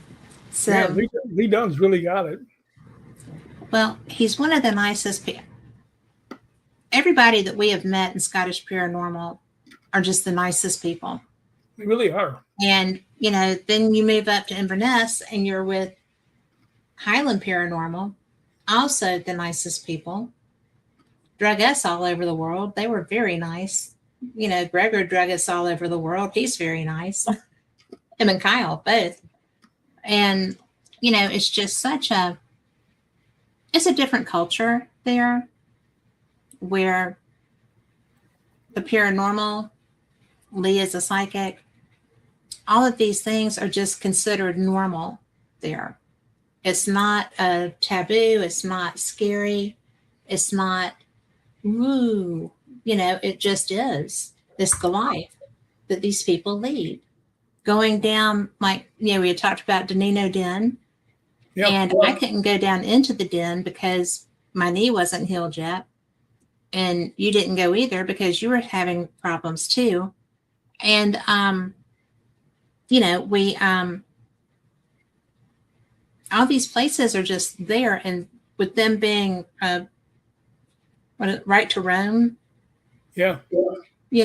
So, yeah, Lee Dunn's really got it. well, he's one of the nicest people. Everybody that we have met in Scottish Paranormal are just the nicest people. They really are. And, then you move up to Inverness and you're with Highland Paranormal, also the nicest people. Drug us all over the world. They were very nice. Gregor drug us all over the world. He's very nice. Him and Kyle, both. And, it's just it's a different culture there where the paranormal, Lee is a psychic. All of these things are just considered normal there. It's not a taboo. It's not scary. It's not, woo. It just is. It's the life that these people lead. Going down, we had talked about Danino Den. Yep. And I couldn't go down into the den because my knee wasn't healed yet. And you didn't go either because you were having problems too. And, we, all these places are just there. And with them being right to roam, Yeah. you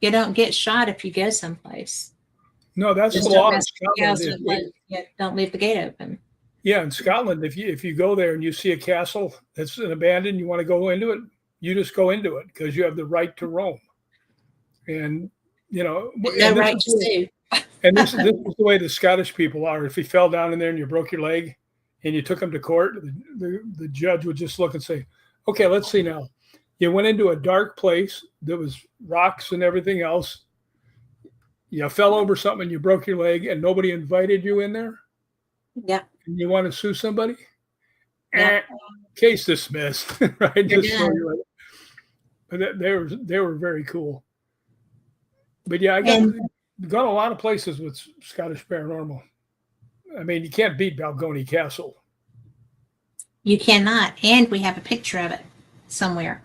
don't get shot if you go someplace. No, that's Just the law in don't Scotland. don't leave the gate open. Yeah, in Scotland, if you go there and you see a castle that's an abandoned, you want to go into it, you just go into it because you have the right to roam. And No right to sue. And this is the way the Scottish people are. If you fell down in there and you broke your leg and you took them to court, the judge would just look and say, okay, let's see now. You went into a dark place. There was rocks and everything else. You fell over something and you broke your leg and nobody invited you in there. Yeah. And you want to sue somebody? Yeah. Case dismissed. Right? Just but they were very cool. But yeah, I got a lot of places with Scottish Paranormal. I mean, you can't beat Balgony Castle. You cannot. And we have a picture of it somewhere.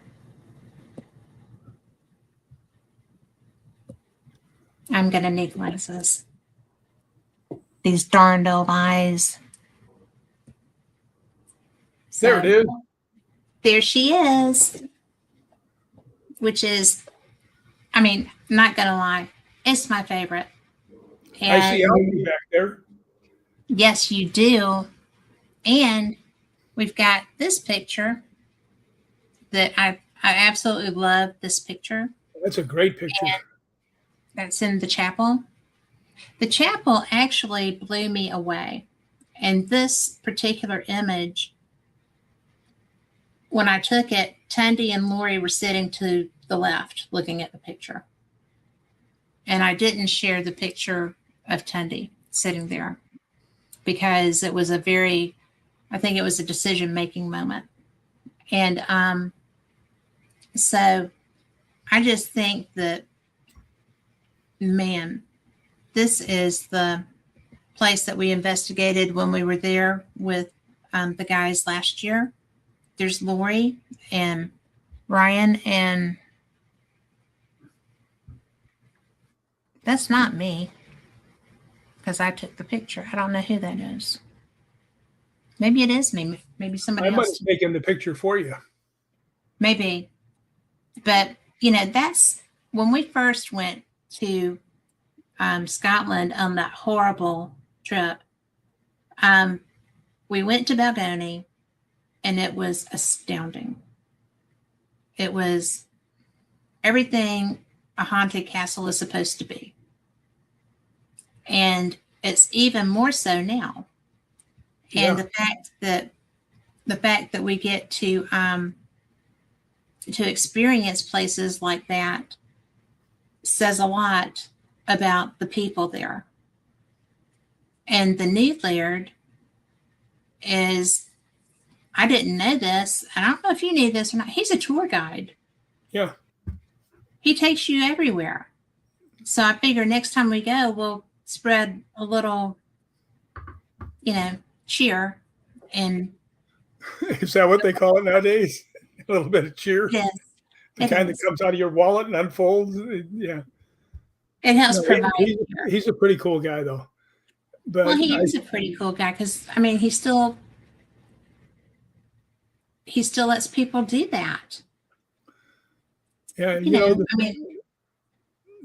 I'm going to need glasses. These darned old eyes. So, There it is. there she is. Which is, not going to lie, it's my favorite. I see Alfie back there. Yes, you do. And we've got this picture that I absolutely love this picture. That's a great picture. And that's in the chapel. The chapel actually blew me away. And this particular image, when I took it, Tunde and Lori were sitting to the left looking at the picture. And I didn't share the picture of Tunde sitting there because it was I think it was a decision-making moment. And so I just think that, man, this is the place that we investigated when we were there with the guys last year. There's Lori and Ryan, and that's not me because I took the picture. I don't know who that is. Maybe it is me. Maybe somebody I might else. have taken the picture for you. Maybe. But, you know, that's when we first went to Scotland on that horrible trip. We went to Balgony, and it was astounding. It was everything a haunted castle is supposed to be. And it's even more so now. And Yeah. the fact that we get to experience places like that says a lot about the people there. And the new Laird is, I didn't know this, and I don't know if you knew this or not, he's a tour guide. Yeah. He takes you everywhere. So I figure next time we go, we'll spread a little, you know, cheer. And Is that what they call it nowadays? A little bit of cheer? yes, The kind that comes out of your wallet and unfolds? Yeah. it helps No, provide. he's a pretty cool guy, though. But Well, he is a pretty cool guy because, I mean, he still lets people do that. yeah, You know, I mean,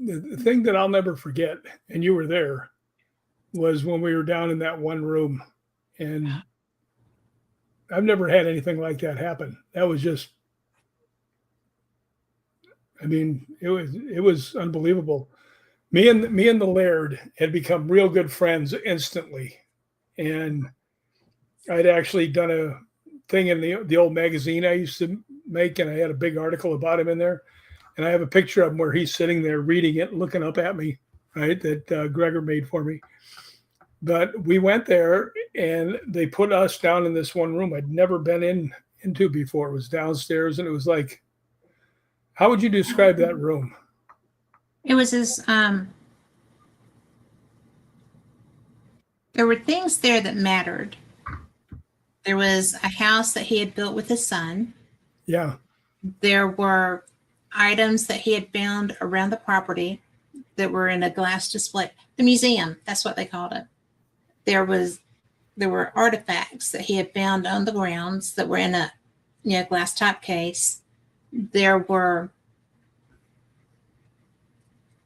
the thing that I'll never forget, and you were there, was when we were down in that one room, and I've never had anything like that happen. That was just, I mean, it was unbelievable. Me and the Laird had become real good friends instantly, and I'd actually done a thing in the old magazine I used to make, and I had a big article about him in there. And I have a picture of him where he's sitting there reading it, looking up at me, right? That Gregor made for me. But we went there, and they put us down in this one room I'd never been into before. It was downstairs, and it was like, how would you describe that room? it was his, there were things there that mattered. There was a house that he had built with his son. Yeah. There were items that he had found around the property that were in a glass display. The museum, that's what they called it. There were artifacts that he had found on the grounds that were in a glass top case. There were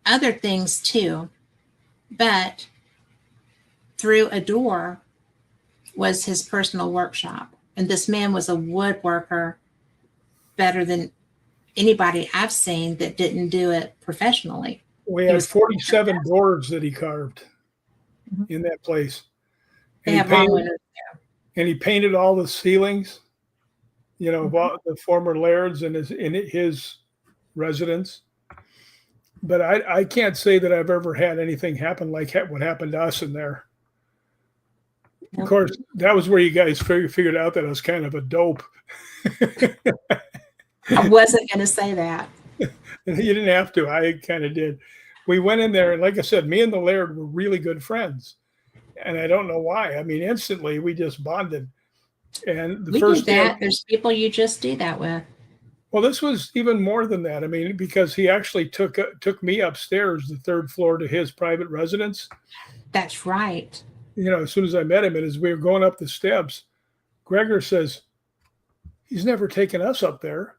other things too, but through a door was his personal workshop. And this man was a woodworker better than anybody I've seen that didn't do it professionally. We had 47 boards that he carved in that place. They have long windows. And he painted all the ceilings, the former Laird's in his residence. But I can't say that I've ever had anything happen like what happened to us in there. Nope. Of course, that was where you guys figured out that I was kind of a dope. I wasn't going to say that. You didn't have to. I kind of did. We went in there, and like I said, me and the Laird were really good friends. And I don't know why. I mean, instantly we just bonded. And We do that. There's people you just do that with. Well, this was even more than that. I mean, because he actually took me upstairs, the third floor, to his private residence. That's right. As soon as I met him, and as we were going up the steps, Gregor says, he's never taken us up there,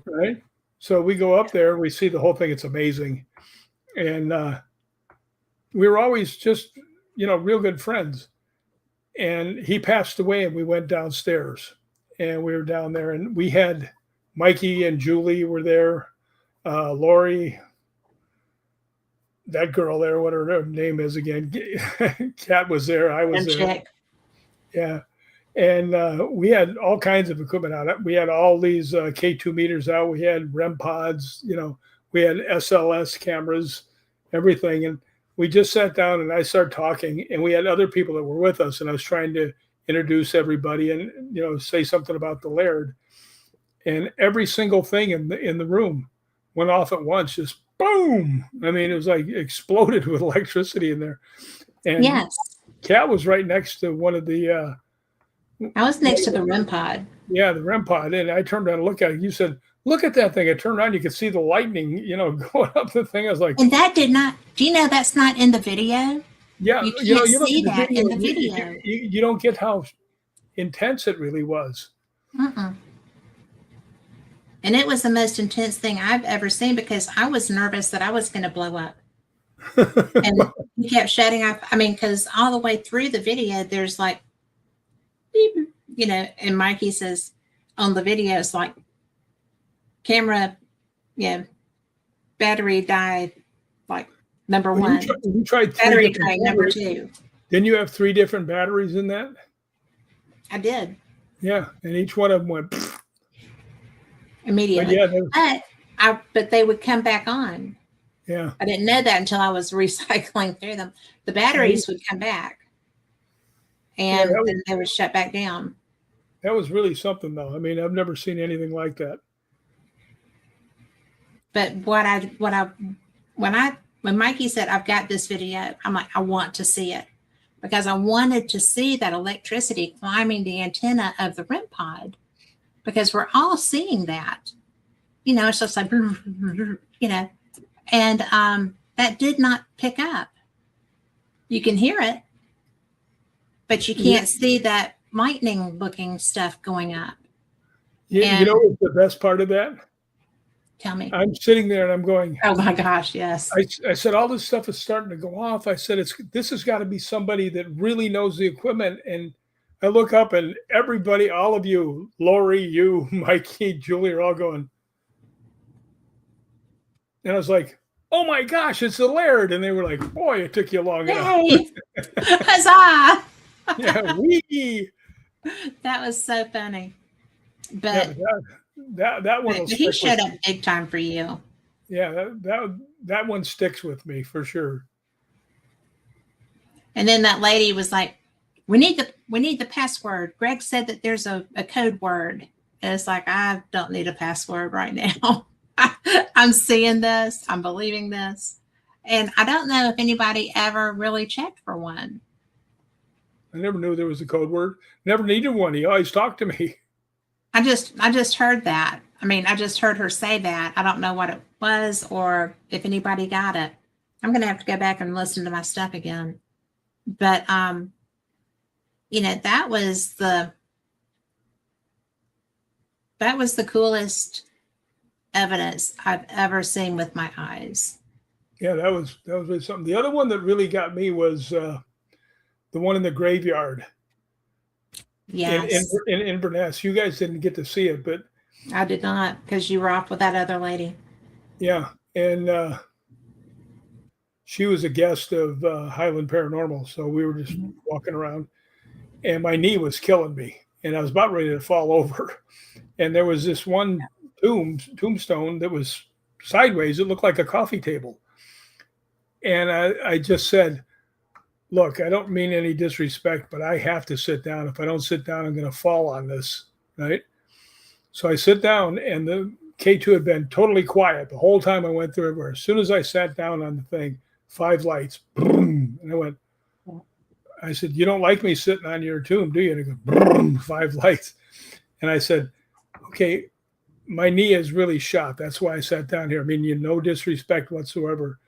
right? So we go up there, we see the whole thing. It's amazing. And we were always just, real good friends. And he passed away, and we went downstairs, and we were down there, and we had Mikey and Julie were there, Lori, that girl there, what her name is again, Kat was there, I was there. Yeah. And we had all kinds of equipment out. We had all these K2 meters out. We had REM pods, we had SLS cameras, everything. And we just sat down, and I started talking, and we had other people that were with us, and I was trying to introduce everybody and, say something about the Laird. And every single thing in the room went off at once, just boom. I mean, it was like exploded with electricity in there. And yes. Cat was right next to one of the I was next to the REM pod. yeah, the REM pod, and I turned around and looked at it. You said, "Look at that thing." I turned around, you could see the lightning, going up the thing. I was like, And that did not, do you know that's not in the video? "Yeah, You can't you look see at the that video, in the video. you don't get how intense it really was." Mm-mm. And it was the most intense thing I've ever seen because I was nervous that I was going to blow up. And he kept shutting off. I mean, because all the way through the video, there's like, beep, and Mikey says on the video, it's like camera, battery died, like number one. You tried battery died number two. Didn't you have 3 different batteries in that? I did. Yeah, and each one of them went Immediately. Yeah, but they would come back on. Yeah. I didn't know that until I was recycling through them. The batteries would come back and then they would shut back down. That was really something, though. I mean, I've never seen anything like that. But when Mikey said, "I've got this video," I'm like, I want to see it because I wanted to see that electricity climbing the antenna of the REM pod because we're all seeing that. It's just like, and that did not pick up. You can hear it, but you can't see that lightning looking stuff going up. Yeah, you know what's the best part of that? Tell me. I'm sitting there and I'm going, oh my gosh, yes. I said, all this stuff is starting to go off. I said, this has got to be somebody that really knows the equipment. And I look up and everybody, all of you, Lori, you, Mikey, Julie, are all going. And I was like, oh my gosh, it's the Laird. And they were like, boy, it took you long enough. Huzzah! Yeah, wee. That was so funny. But that one he showed up big time for you. Yeah, that one sticks with me for sure. And then that lady was like, we need the password. Greg said that there's a code word. And it's like, I don't need a password right now. I'm seeing this. I'm believing this. And I don't know if anybody ever really checked for one. I never knew there was a code word. Never needed one. He always talked to me. I just heard that. I mean, I just heard her say that. I don't know what it was or if anybody got it. I'm going to have to go back and listen to my stuff again. But, that was the coolest evidence I've ever seen with my eyes. Yeah, that was really something. The other one that really got me was the one in the graveyard. Yes. In Inverness. You guys didn't get to see it, but I did not because you were off with that other lady. Yeah, and she was a guest of Highland Paranormal, so we were just walking around, and my knee was killing me, and I was about ready to fall over, and there was this one tombstone that was sideways. It looked like a coffee table, and I just said, look, I don't mean any disrespect, but I have to sit down. If I don't sit down, I'm going to fall on this, right? So I sit down, and the K2 had been totally quiet the whole time I went through everywhere. As soon as I sat down on the thing, 5 lights, boom, and I went, I said, you don't like me sitting on your tomb, do you? And it goes, boom, 5 lights. And I said, okay, my knee is really shot. That's why I sat down here. I mean, no disrespect whatsoever.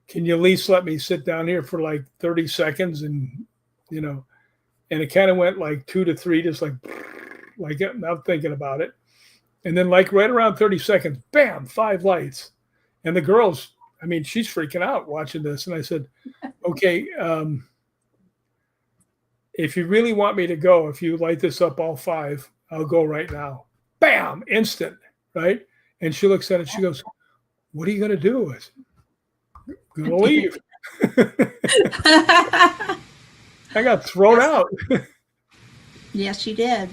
Can you at least let me sit down here for like 30 seconds? And, and it kind of went like 2 to 3, just like I'm thinking about it. And then like right around 30 seconds, bam, 5 lights. And the girls, I mean, she's freaking out watching this. And I said, okay, if you really want me to go, if you light this up all 5, I'll go right now. Bam, instant, right? And she looks at it, she goes, what are you going to do? I said, going to leave. I got thrown out. Yes, you did.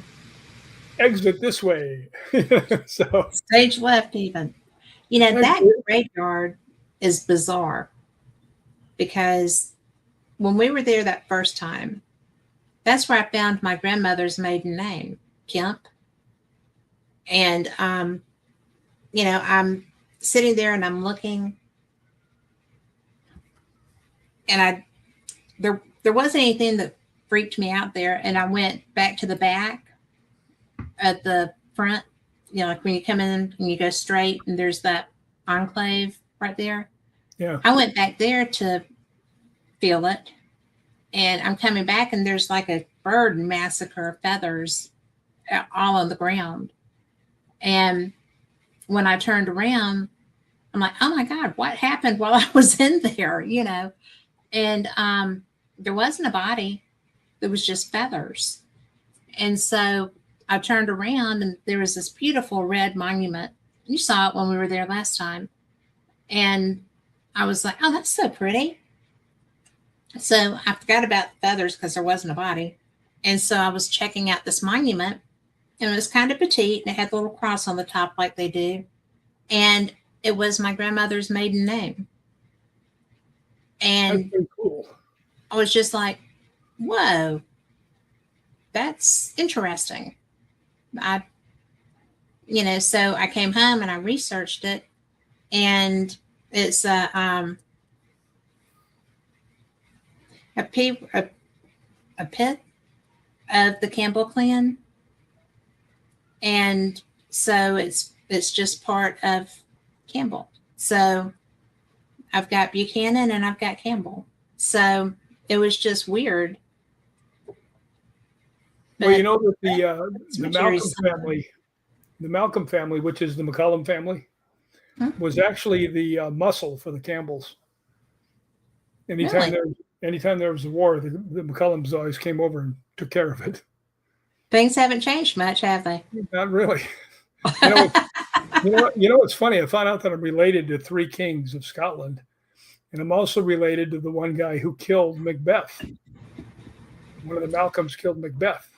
Exit this way. So stage left even. That graveyard is bizarre because when we were there that first time, that's where I found my grandmother's maiden name, Kemp. And, I'm sitting there and I'm looking, and there wasn't anything that freaked me out there. And I went back to the back at the front, like when you come in and you go straight and there's that enclave right there. Yeah. I went back there to feel it. And I'm coming back and there's like a bird massacre of feathers all on the ground. And when I turned around, I'm like, oh my God, what happened while I was in there, And there wasn't a body. There was just feathers. And so I turned around and there was this beautiful red monument. You saw it when we were there last time. And I was like, oh, that's so pretty. So I forgot about feathers because there wasn't a body. And so I was checking out this monument, and it was kind of petite, and it had a little cross on the top like they do. And it was my grandmother's maiden name. And That's pretty cool. I was just like, whoa, that's interesting. So I came home and I researched it, and it's a pit of the Campbell clan, and so it's just part of Campbell. So I've got Buchanan and I've got Campbell. So it was just weird. Well, that the Malcolm family, which is the McCallum family, was actually the muscle for the Campbells. Anytime there was a war, the McCallums always came over and took care of it. Things haven't changed much, have they? Not really. It's funny. I found out that I'm related to 3 kings of Scotland, and I'm also related to the one guy who killed Macbeth. One of the Malcolms killed Macbeth.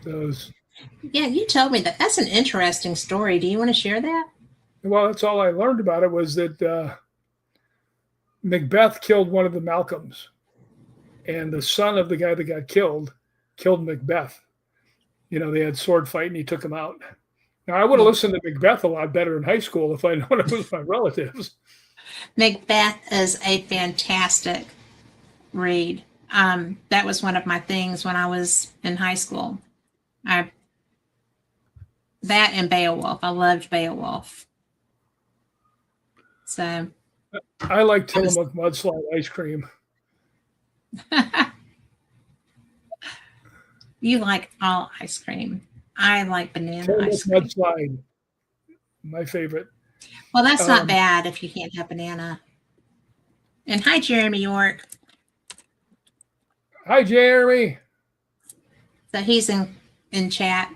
Yeah, you told me that. That's an interesting story. Do you want to share that? Well, that's all I learned about it was that Macbeth killed one of the Malcolms, and the son of the guy that got killed Macbeth. They had sword fight, and he took him out. Now, I would have listened to Macbeth a lot better in high school if I'd known it was my relatives. Macbeth is a fantastic read. That was one of my things when I was in high school. That and Beowulf. I loved Beowulf. So I like Tillamook mudslide ice cream. You like all ice cream. I like banana Tillamook ice cream. mudslide, my favorite. Well, that's not bad if you can't have banana. And hi, Jeremy York. Hi, Jeremy. So he's in chat.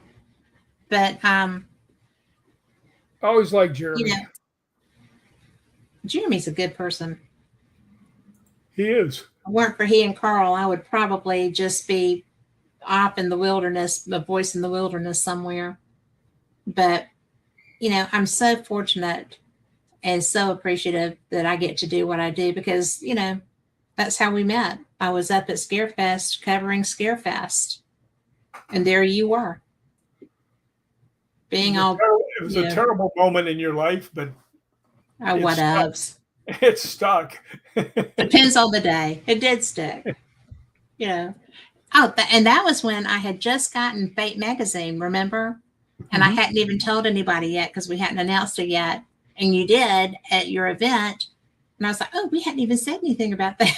But I always like Jeremy. Jeremy's a good person. He is. If it weren't for he and Carl, I would probably just be off in the wilderness, a voice in the wilderness somewhere. But, I'm so fortunate and so appreciative that I get to do what I do because, that's how we met. I was up at Scarefest covering Scarefest. And there you were. It was a terrible moment in your life, but what else? It stuck. Depends on the day. It did stick. And that was when I had just gotten Fate magazine, remember? And I hadn't even told anybody yet because we hadn't announced it yet. And you did at your event. And I was like, oh, we hadn't even said anything about that.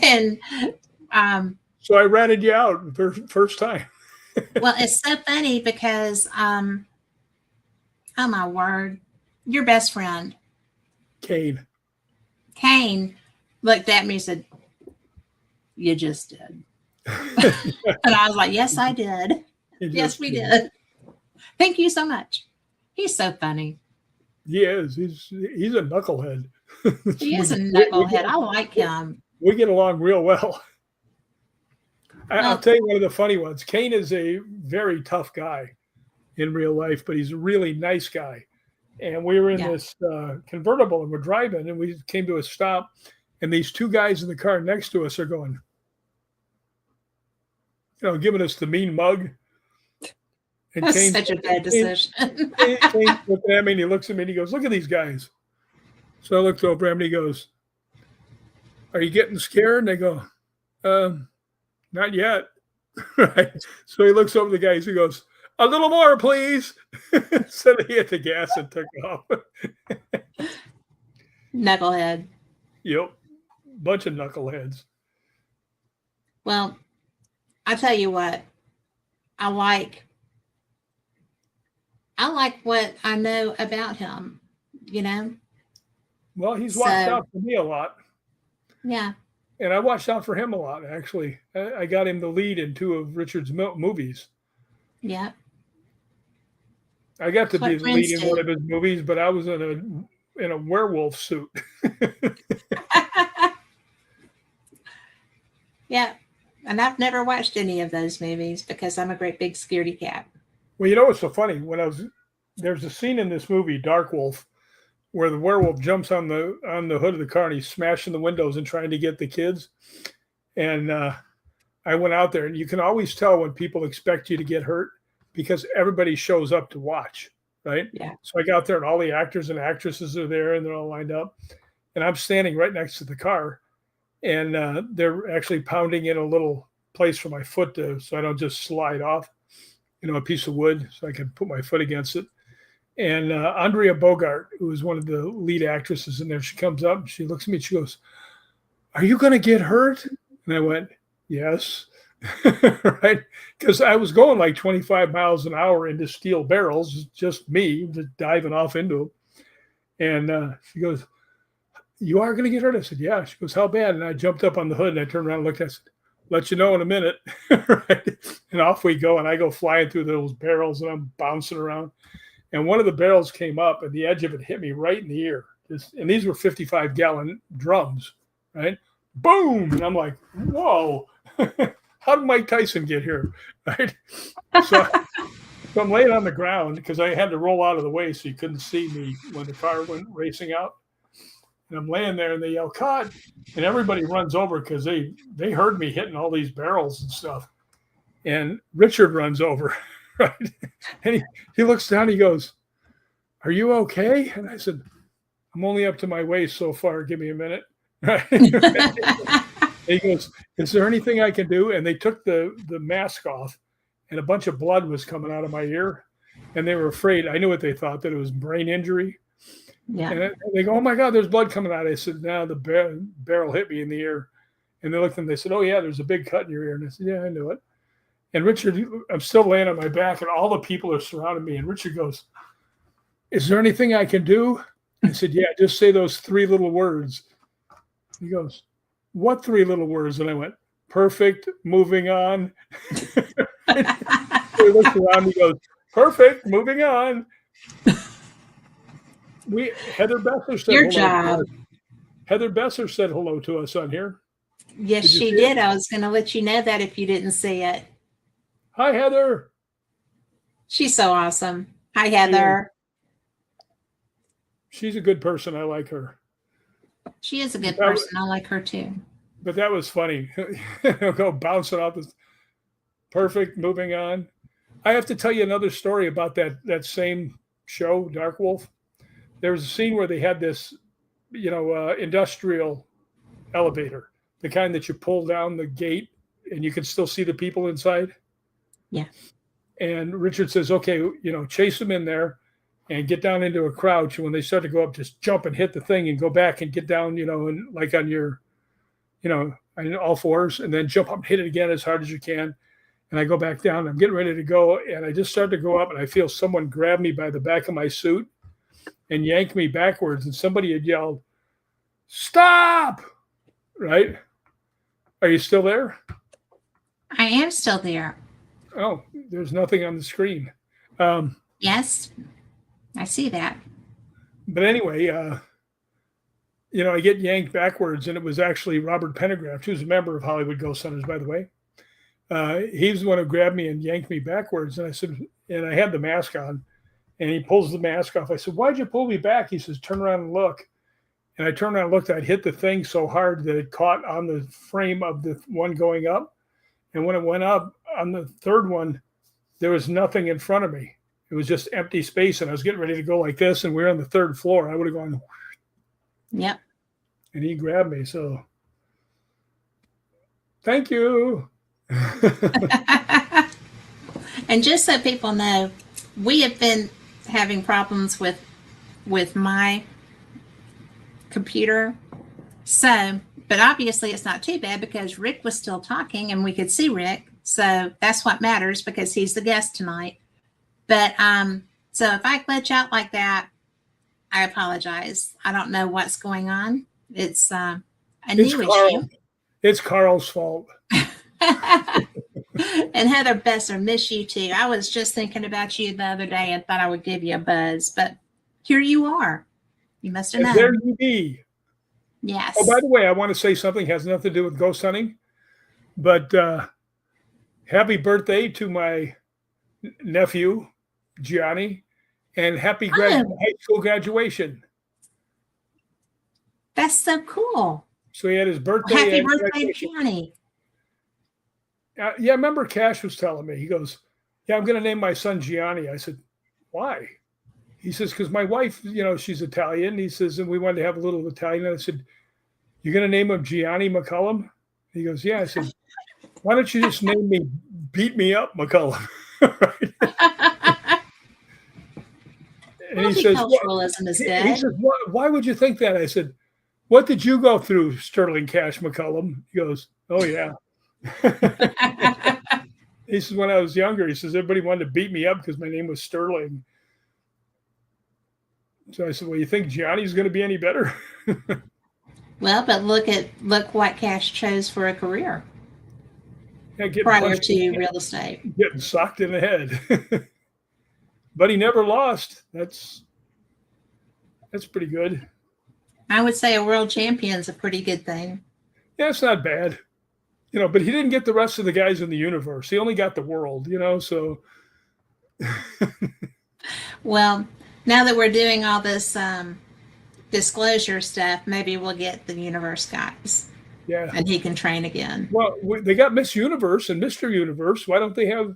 And so I ratted you out first time. well, it's so funny because oh my word, your best friend Kane looked at me and said, you just did. And I was like, yes, I did. Yes, we did. Thank you so much. He's so funny. He is. He's a knucklehead. He is a knucklehead. I like him. We get along real well. I'll tell you one of the funny ones. Kane is a very tough guy in real life, but he's a really nice guy. And we were in this convertible, and we're driving, and we came to a stop, and these 2 guys in the car next to us are going, giving us the mean mug. And That's such a bad decision. Kane looked at me, and he looks at me, and he goes, look at these guys. So I looked over at him, and he goes, are you getting scared? And they go, Not yet. Right. So he looks over the guys. He goes, "A little more, please." So he hit the gas and took off. Knucklehead. Yep. Bunch of knuckleheads. Well, I tell you what, I like what I know about him, you know? Well, he's watched So, out for me a lot. yeah. And I watched out for him a lot, actually. I got him the lead in 2 of Richard's movies. Yeah. I got to That's be what the lead friends in one do. of his movies, but I was in a werewolf suit. Yeah. And I've never watched any of those movies because I'm a great big scaredy cat. Well, you know what's so funny? There's a scene in this movie, Dark Wolf, where the werewolf jumps on the hood of the car and he's smashing the windows and trying to get the kids. And I went out there, and you can always tell when people expect you to get hurt because everybody shows up to watch, right? Yeah. So I got there, and all the actors and actresses are there, and they're all lined up. And I'm standing right next to the car, and they're actually pounding in a little place for my foot so I don't just slide off, a piece of wood so I can put my foot against it. And Andrea Bogart, who is one of the lead actresses in there, she comes up, and she looks at me, and she goes, "Are you going to get hurt?" And I went, "Yes." Right? Because I was going like 25 miles an hour into steel barrels, just me, just diving off into them. And she goes, "You are going to get hurt?" I said, "Yeah." She goes, "How bad?" And I jumped up on the hood, and I turned around and looked at it. I said, "Let you know in a minute." Right? And off we go, and I go flying through those barrels, and I'm bouncing around. And one of the barrels came up, and the edge of it hit me right in the ear. And these were 55-gallon drums, right? Boom! And I'm like, "Whoa." How did Mike Tyson get here? Right. So I'm laying on the ground because I had to roll out of the way so you couldn't see me when the car went racing out. And I'm laying there and they yell, "Cut!" And everybody runs over because they heard me hitting all these barrels and stuff. And Richard runs over, right? And he looks down, he goes, "Are you okay?" And I said, "I'm only up to my waist so far. Give me a minute." Right. He goes, "Is there anything I can do?" And they took the mask off, and a bunch of blood was coming out of my ear. And they were afraid. I knew what they thought, that it was brain injury. Yeah. And they go, "Oh my God, there's blood coming out." I said, "No, the barrel hit me in the ear." And they looked at them, they said, "Oh yeah, there's a big cut in your ear." And I said, "Yeah, I knew it." And Richard, I'm still laying on my back, and all the people are surrounding me. And Richard goes, "Is there anything I can do?" I said, "Yeah, just say those 3 little words." He goes, "What 3 little words?" And I went, "Perfect, moving on." He looks around, he goes, "Perfect, moving on." Heather Besser said Your hello job. to us. Heather Besser said hello to us on here. Yes, Did you she see did. it? I was going to let you know that if you didn't see it. Hi, Heather. She's so awesome. Hi, Heather. She's a good person. I like her. She is a good person. I like her too. But that was funny. Go bouncing off this. Perfect, moving on. I have to tell you another story about that same show, Dark Wolf. There was a scene where they had this, industrial elevator, the kind that you pull down the gate and you can still see the people inside. Yeah. And Richard says, "Okay, chase them in there and get down into a crouch. And when they start to go up, just jump and hit the thing and go back and get down, and like on your, on all fours, and then jump up and hit it again as hard as you can." And I go back down. I'm getting ready to go, and I just start to go up, and I feel someone grab me by the back of my suit and yank me backwards. And somebody had yelled, "Stop!" Right? Are you still there? I am still there. Oh, there's nothing on the screen. Yes, I see that. But anyway, I get yanked backwards, and it was actually Robert Pendergraft, who's a member of Hollywood Ghost Hunters, by the way. He's the one who grabbed me and yanked me backwards. And I said, and I had the mask on, and he pulls the mask off. I said, "Why'd you pull me back?" He says, "Turn around and look." And I turned around and looked. I'd hit the thing so hard that it caught on the frame of the one going up. And when it went up on the third one, there was nothing in front of me. It was just empty space. And I was getting ready to go like this. And we were on the 3rd floor. I would have gone. Yep. And he grabbed me. So Thank you. And just so people know, we have been having problems with my computer. So, but obviously it's not too bad because Rick was still talking and we could see Rick. So that's what matters because he's the guest tonight. But so if I glitch out like that, I apologize. I don't know what's going on. It's a new issue. It's Carl's fault. And Heather Besser, miss you too. I was just thinking about you the other day and thought I would give you a buzz, but here you are. You must have known. There you be. Yes. Oh, by the way, I want to say something has nothing to do with ghost hunting, but happy birthday to my nephew, Gianni, and happy high school graduation. That's so cool. So he had his birthday. Happy birthday, Gianni. Yeah, I remember Cash was telling me, he goes, yeah, I'm going to name my son Gianni. I said, why? He says, because my wife, she's Italian. He says, and we wanted to have a little Italian. And I said, you're going to name him Gianni McCallum? He goes, yeah. I said, why don't you just name me Beat Me Up McCallum? And he says, he says, why would you think that? I said, what did you go through, Sterling Cash McCallum? He goes, oh, yeah. He says, when I was younger, he says, everybody wanted to beat me up because my name was Sterling. So I said, well, you think Gianni's going to be any better? Well, but look what Cash chose for a career. Yeah, prior to real estate. Getting socked in the head. But he never lost. That's pretty good. I would say a world champion's a pretty good thing. Yeah, it's not bad. But he didn't get the rest of the guys in the universe. He only got the world, so. Well, now that we're doing all this disclosure stuff, maybe we'll get the universe guys. Yeah. And he can train again. Well, they got Miss Universe and Mr. Universe. Why don't they have,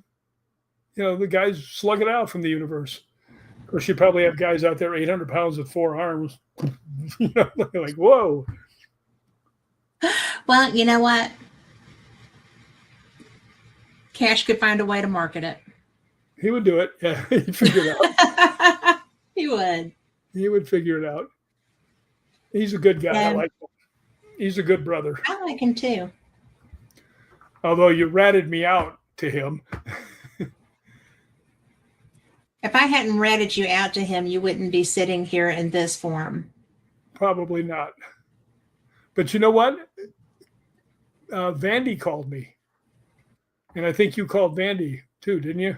the guys slug it out from the universe? Of course, you probably have guys out there 800 pounds with 4 arms. Like, whoa. Well, you know what? Cash could find a way to market it. He would do it. Yeah, he'd figure it out. He would. He would figure it out. He's a good guy. I like him. He's a good brother. I like him too. Although you ratted me out to him. If I hadn't ratted you out to him, you wouldn't be sitting here in this form. Probably not. But you know what? Vandy called me. And I think you called Vandy too, didn't you?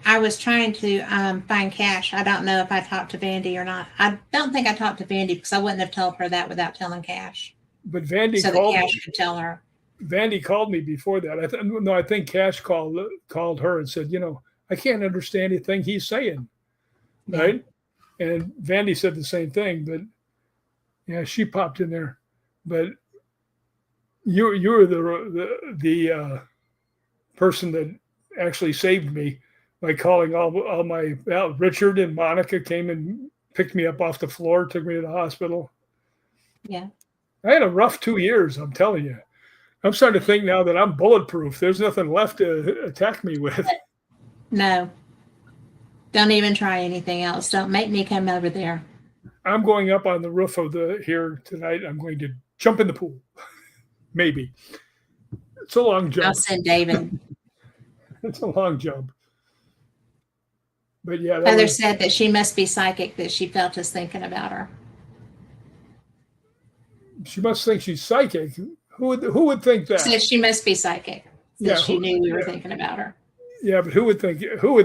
I was trying to find Cash. I don't know if I talked to Vandy or not. I don't think I talked to Vandy because I wouldn't have told her that without telling Cash. But Vandy so called that Cash could tell her. Vandy called me before that. I think Cash called her and said, I can't understand anything he's saying. Yeah. Right? And Vandy said the same thing, but yeah, she popped in there. But you're the person that actually saved me by calling all my Richard and Monica came and picked me up off the floor, took me to the hospital. Yeah. I had a rough 2 years, I'm telling you. I'm starting to think now that I'm bulletproof. There's nothing left to attack me with. No. Don't even try anything else. Don't make me come over there. I'm going up on the roof of here tonight. I'm going to jump in the pool. Maybe. It's a long jump. I'll send David. It's a long jump. But yeah. Heather said that she must be psychic, that she felt us thinking about her. She must think she's psychic. Who would think that? She said she must be psychic. That she knew we were thinking about her. Yeah, but who would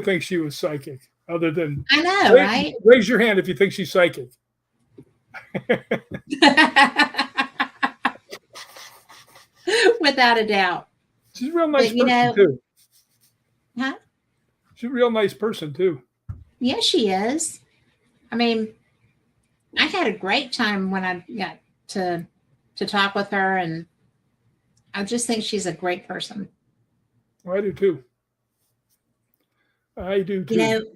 think she was psychic other than I know, right? Raise your hand if you think she's psychic. Without a doubt. She's a real nice person too. Huh? She's a real nice person too. Yes, she is. I mean, I had a great time when I got to talk with her, and I just think she's a great person. I do too. I do too.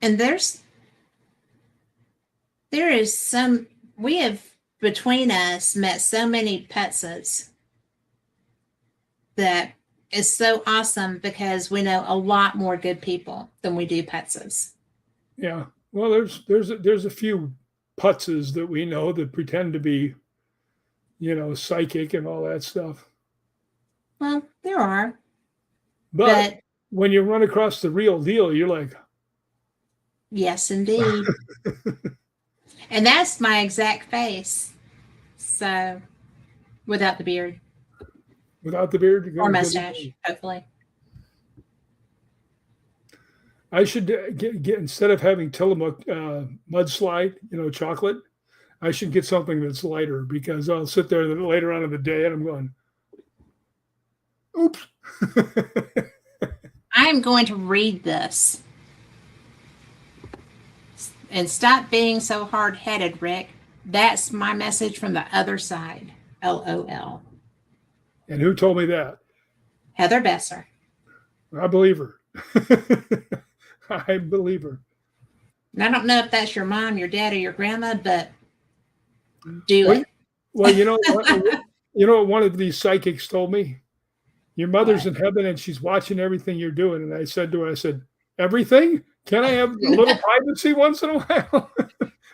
And there is we have between us met so many Petzas that is so awesome because we know a lot more good people than we do putzes. Yeah. Well, there's a few putzes that we know that pretend to be, psychic and all that stuff. Well, there are, But when you run across the real deal, you're like, yes, indeed. And that's my exact face. So, without the beard without the beard or mustache, hopefully. I should get instead of having Tillamook mudslide, chocolate. I should get something that's lighter because I'll sit there later on in the day and I'm going, oops. I am going to read this. And stop being so hard-headed, Rick. That's my message from the other side. LOL. And who told me that? Heather Besser. I believe her. I believe her. And I don't know if that's your mom, your dad, or your grandma, but do it. Well, what one of these psychics told me? Your mother's in heaven and she's watching everything you're doing. And I said to her, everything? Can I have a little privacy once in a while?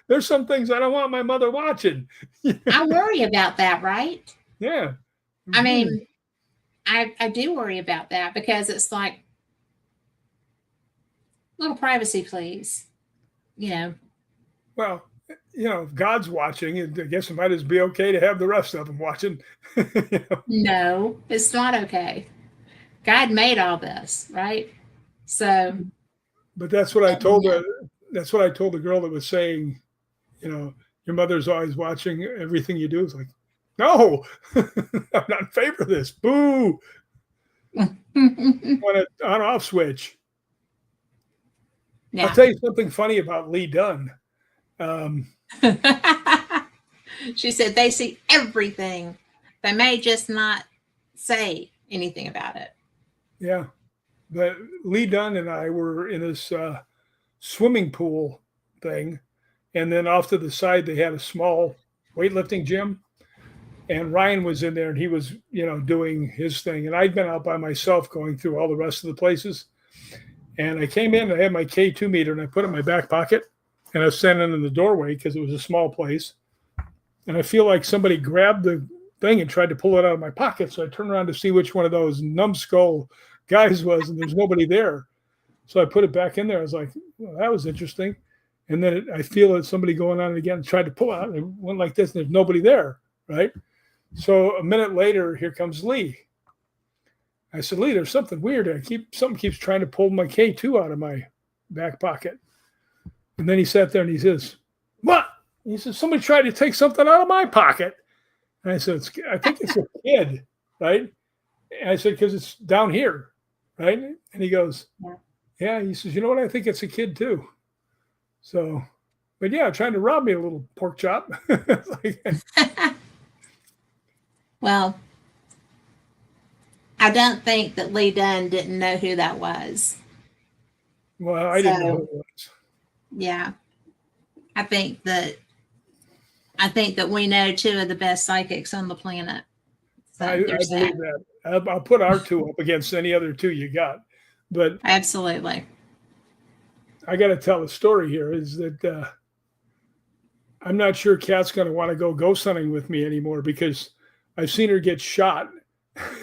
There's some things I don't want my mother watching. I worry about that, right? Yeah. I mean, I do worry about that because it's like, little privacy, please. Well, if God's watching, I guess it might as be okay to have the rest of them watching. No, it's not okay. God made all this, right? So. But that's what I told her. That's what I told the girl that was saying, your mother's always watching everything you do. It's like, no, I'm not in favor of this. Boo. Want an on-off switch. Yeah. I'll tell you something funny about Lee Dunn. She said they see everything. They may just not say anything about it. Yeah. But Lee Dunn and I were in this swimming pool thing. And then off to the side, they had a small weightlifting gym. And Ryan was in there and he was, doing his thing. And I'd been out by myself going through all the rest of the places. And I came in and I had my K2 meter and I put it in my back pocket. And I was standing in the doorway because it was a small place. And I feel like somebody grabbed the thing and tried to pull it out of my pocket. So I turned around to see which one of those numbskull guys was, and there's nobody there. So I put it back in there. I was like, well, that was interesting. And then I feel that somebody going on it again and tried to pull out. And it went like this, and there's nobody there, right? So a minute later, here comes Lee. I said, Lee, there's something weird. Something keeps trying to pull my K2 out of my back pocket. And then he sat there and he says, what? He says, somebody tried to take something out of my pocket. And I said, I think it's a kid, right? And I said, because it's down here, right? And he goes, yeah. He says, you know what? I think it's a kid too. So, but yeah, trying to rob me a little pork chop. Well, I don't think that Lee Dunn didn't know who that was. Well, I didn't know who it was. Yeah. I think that we know two of the best psychics on the planet. So I believe that. I'll put our two up against any other two you got. But absolutely. I got to tell a story here is that I'm not sure Kat's going to want to go ghost hunting with me anymore because I've seen her get shot.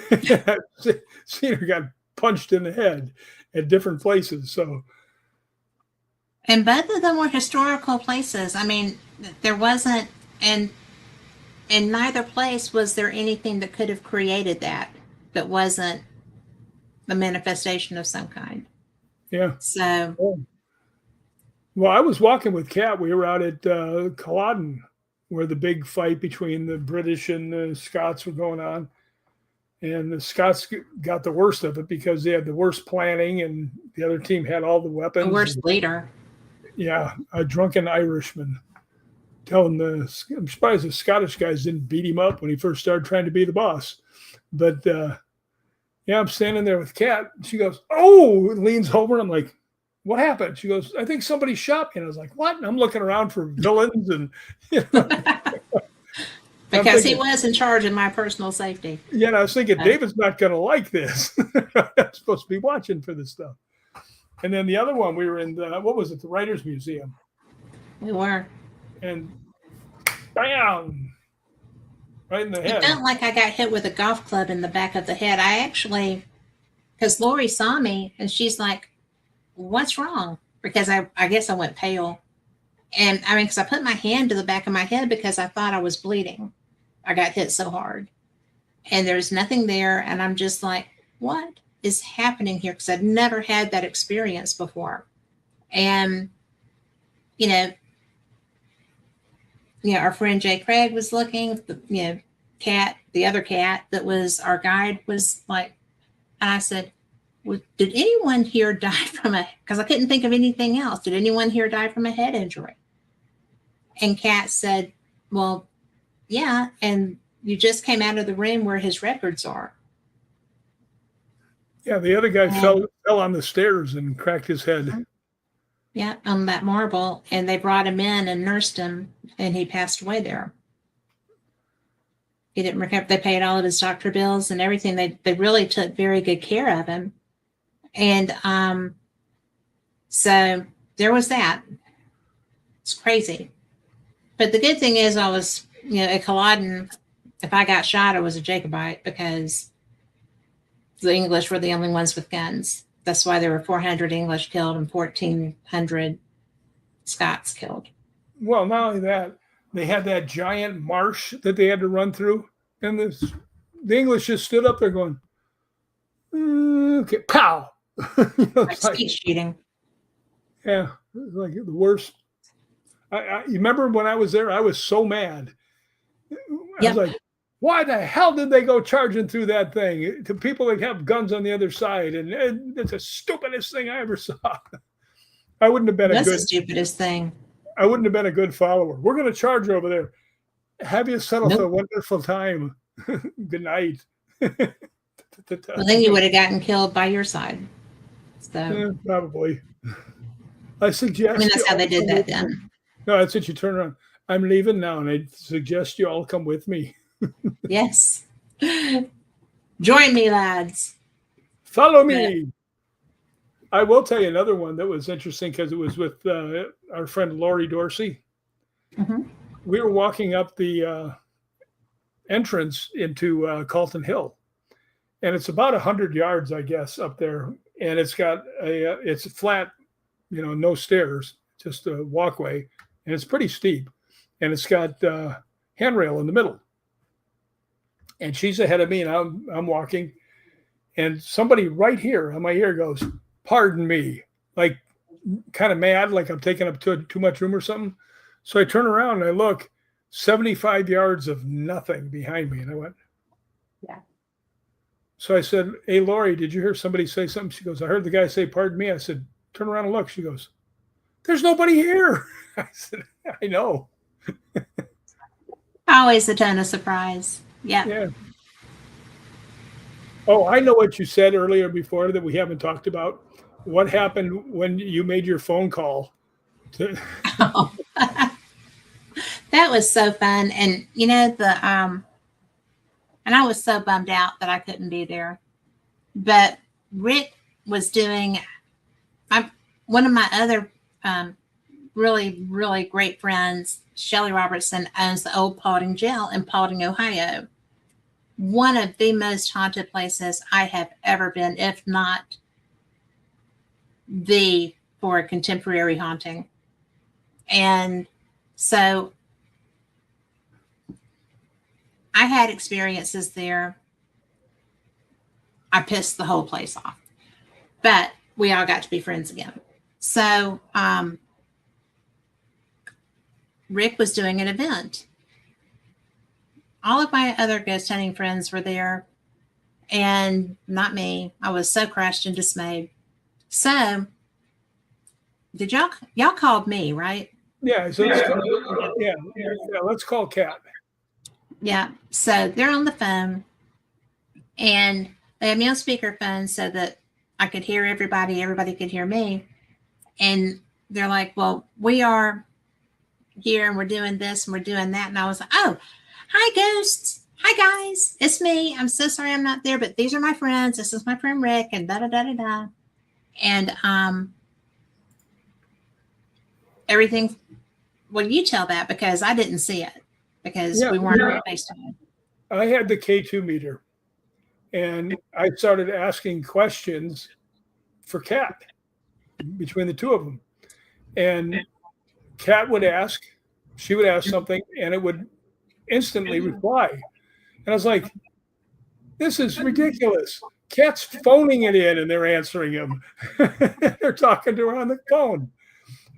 I've seen her got punched in the head at different places. So. And both of them were historical places. I mean, there wasn't, and in neither place was there anything that could have created that wasn't the manifestation of some kind. Yeah. So. Well, I was walking with Kat. We were out at Culloden where the big fight between the British and the Scots were going on. And the Scots got the worst of it because they had the worst planning and the other team had all the weapons. The worst leader. Yeah, a drunken Irishman telling I'm surprised the Scottish guys didn't beat him up when he first started trying to be the boss. But yeah, I'm standing there with Kat. She goes, oh, and leans over. And I'm like, what happened? She goes, I think somebody shot me. And I was like, what? And I'm looking around for villains and, because he was in charge of my personal safety. Yeah, and I was thinking, David's not going to like this. I'm supposed to be watching for this stuff. And then the other one, we were in what was it, the Writers Museum. We were. And bam, right in the head. It felt like I got hit with a golf club in the back of the head. I actually, because Lori saw me and she's like, what's wrong? Because I guess I went pale. And I mean, because I put my hand to the back of my head because I thought I was bleeding. I got hit so hard. And there's nothing there. And I'm just like, what is happening here? Because I'd never had that experience before. And, you know, our friend Jay Craig was looking, Cat, the other cat that was our guide was like, and I said, well, did anyone here die from because I couldn't think of anything else. Did anyone here die from a head injury? And Cat said, well, yeah. And you just came out of the room where his records are. Yeah. The other guy fell on the stairs and cracked his head. Yeah. On that marble. And they brought him in and nursed him and he passed away there. He didn't recover. They paid all of his doctor bills and everything. They really took very good care of him. And so there was that. It's crazy. But the good thing is I was, at Culloden, if I got shot, I was a Jacobite because the English were the only ones with guns. That's why there were 400 English killed and 1,400 Scots killed. Well, not only that, they had that giant marsh that they had to run through. And the English just stood up there going, okay, pow. Like skeet shooting. Yeah, it was like the worst. You remember when I was there, I was so mad. I was like, why the hell did they go charging through that thing to people that have guns on the other side? And it's the stupidest thing I ever saw. I wouldn't have been That's the stupidest thing. I wouldn't have been a good follower. We're going to charge over there. Have you settled a wonderful time. Good night. Well, then you would have gotten killed by your side. So probably. I suggest. I mean, that's how they did that then. No, that's it. You turn around. I'm leaving now, and I suggest you all come with me. Yes. Join me, lads. Follow me. I will tell you another one that was interesting because it was with our friend Lori Dorsey. Mm-hmm. We were walking up the entrance into Calton Hill, and it's about 100 yards, I guess, up there. And it's got it's flat, no stairs, just a walkway, and it's pretty steep. And it's got handrail in the middle. And she's ahead of me, and I'm walking, and somebody right here on my ear goes, "Pardon me," like kind of mad, like I'm taking up too much room or something. So I turn around and I look, 75 yards of nothing behind me, and I went, yeah. So I said, "Hey, Lori, did you hear somebody say something?" She goes, "I heard the guy say, 'Pardon me.'" I said, "Turn around and look." She goes, "There's nobody here." I said, "I know." Always a ton of surprise. Yeah. Oh, I know what you said earlier before that we haven't talked about. What happened when you made your phone call? Oh. That was so fun. And and I was so bummed out that I couldn't be there. But Rick was doing one of my other really, really great friends, Shelley Robertson, owns the old Paulding Jail in Paulding, Ohio. One of the most haunted places I have ever been, if not for a contemporary haunting. And so I had experiences there. I pissed the whole place off, but we all got to be friends again. So Rick was doing an event. All of my other ghost hunting friends were there and not me. I was so crushed and dismayed. So did y'all called me, right? Yeah. So let's call Kat. Yeah. So they're on the phone and they had me on speakerphone so that I could hear everybody. Everybody could hear me. And they're like, well, we are here and we're doing this and we're doing that. And I was like, oh, Hi, ghosts. Hi, guys. It's me. I'm so sorry I'm not there, but these are my friends. This is my friend Rick, and da da da da da. And everything. Well, you tell that because I didn't see it because we weren't FaceTime. I had the K2 meter, and I started asking questions for Kat between the two of them. And Kat would ask, she would ask something, and it would instantly reply. And I was like, this is ridiculous. Kat's phoning it in, and they're answering him. They're talking to her on the phone.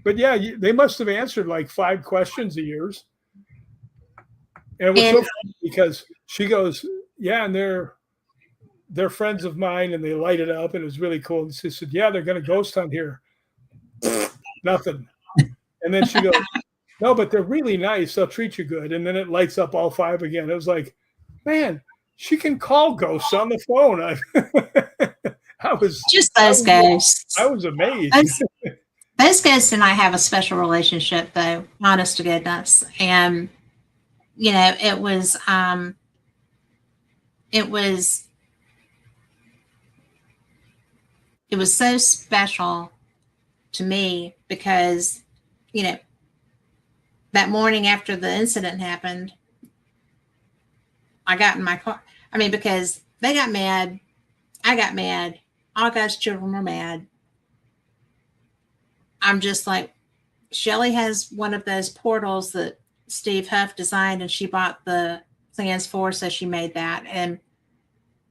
But yeah, they must have answered like 5 questions a year. And it was so funny because she goes, yeah, and they're friends of mine, and they light it up, and it was really cool. And she said, yeah, they're going to ghost hunt here. Nothing. And then she goes, no, but they're really nice. They'll treat you good. And then it lights up all 5 again. It was like, man, she can call ghosts on the phone. I was just those ghosts. I was amazed. Those ghosts and I have a special relationship, though, honest to goodness. And you know, it was so special to me because, you know, that morning after the incident happened, I got in my car. I mean, because they got mad, I got mad, all God's children were mad. I'm just like, Shelly has one of those portals that Steve Huff designed, and she bought the plans for, so she made that. And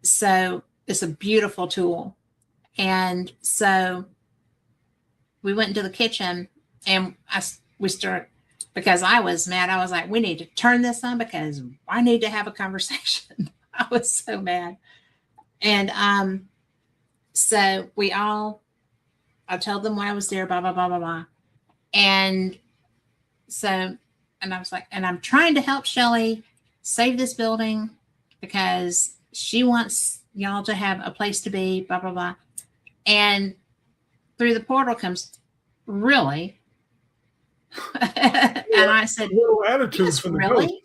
so it's a beautiful tool. And so we went into the kitchen, and we started, because I was mad. I was like, we need to turn this on because I need to have a conversation. I was so mad. And so I told them why I was there, blah, blah, blah, blah, blah. And so, and I was like, and I'm trying to help Shelly save this building because she wants y'all to have a place to be, blah, blah, blah. And through the portal comes, really? And I said, little attitudes yes, from the really?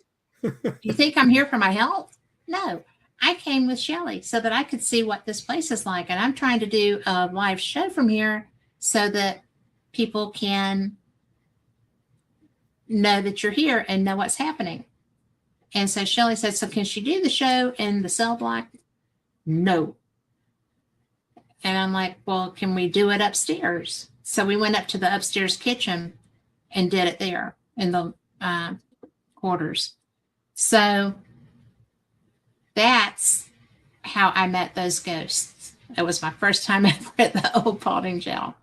You think I'm here for my health? No, I came with Shelly so that I could see what this place is like. And I'm trying to do a live show from here so that people can know that you're here and know what's happening. And so Shelly said, so can she do the show in the cell block? No. And I'm like, well, can we do it upstairs? So we went up to the upstairs kitchen and did it there in the quarters. So that's how I met those ghosts. It was my first time ever at the old Paulding jail.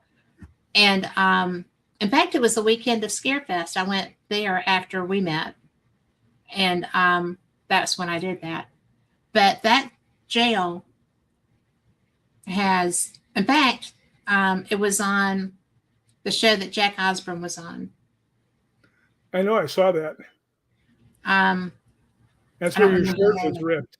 And in fact, it was the weekend of Scarefest. I went there after we met. And that's when I did that. But that jail has, in fact, it was on the show that Jack Osborne was on. I know, I saw that. That's where your shirt was ripped.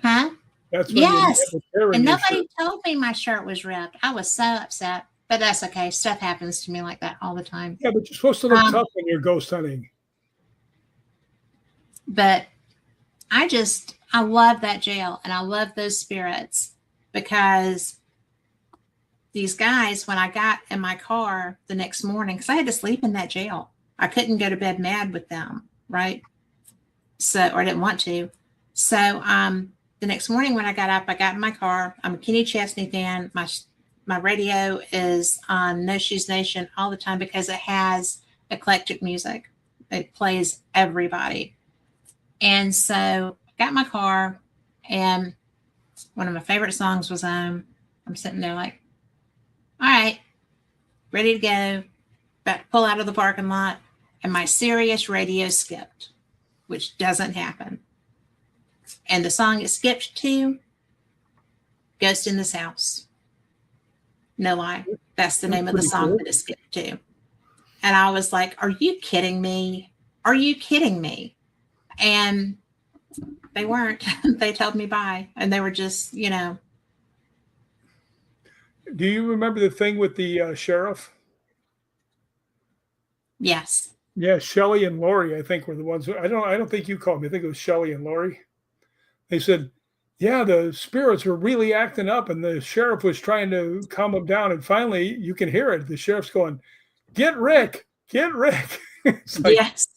Huh? That's when yes. And nobody told me my shirt was ripped. I was so upset. But that's okay. Stuff happens to me like that all the time. Yeah, but you're supposed to look tough when you're ghost hunting. But I love that jail, and I love those spirits because these guys, when I got in my car the next morning, because I had to sleep in that jail, I couldn't go to bed mad with them, right? So, or I didn't want to. So the next morning when I got up, I got in my car. I'm a Kenny Chesney fan. My radio is on No Shoes Nation all the time because it has eclectic music. It plays everybody. And so I got in my car, and one of my favorite songs was I'm sitting there like, all right, ready to go, about to pull out of the parking lot, and my Sirius radio skipped, which doesn't happen. And the song it skipped to, Ghost in This House. No lie. That's the name of the song that it skipped to. And I was like, are you kidding me? Are you kidding me? And they weren't. They told me bye. And they were just, you know. Do you remember the thing with the sheriff? Yes. Yeah, Shelley and Lori, I think, were the ones. I don't think you called me. I think it was Shelley and Lori. They said, yeah, the spirits were really acting up, and the sheriff was trying to calm them down. And finally, you can hear it. The sheriff's going, "Get Rick, get Rick." It's like, Yes.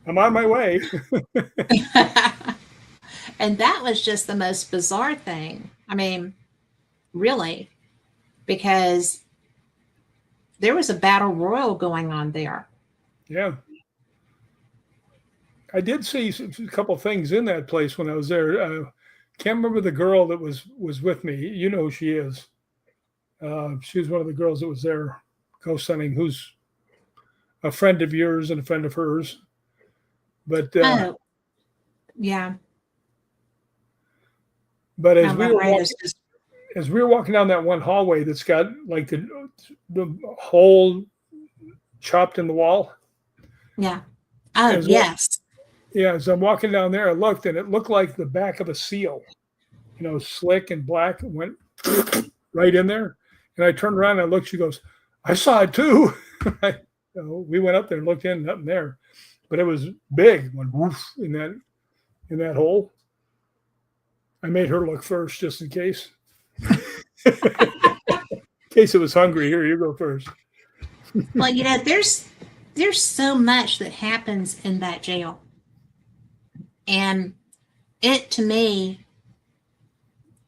I'm on my way. And that was just the most bizarre thing. I mean, really, because there was a battle royal going on there. Yeah. I did see a couple things in that place when I was there. Can't remember the girl that was with me. You know who she is. She was one of the girls that was there ghost hunting, who's a friend of yours and a friend of hers. But Oh, yeah. but No, my brain is just, as we were walking down that one hallway that's got like the hole chopped in the wall. yeah. Oh, As yes. Yeah, as I'm walking down there, I looked and it looked like the back of a seal, slick and black, and went right in there. And I turned around and I looked. She goes, "I saw it too." We went up there and looked in, nothing there, but it was big. Went woof in that hole. I made her look first, just in case. In case it was hungry. Here, you go first. Well, there's so much that happens in that jail. And it, to me,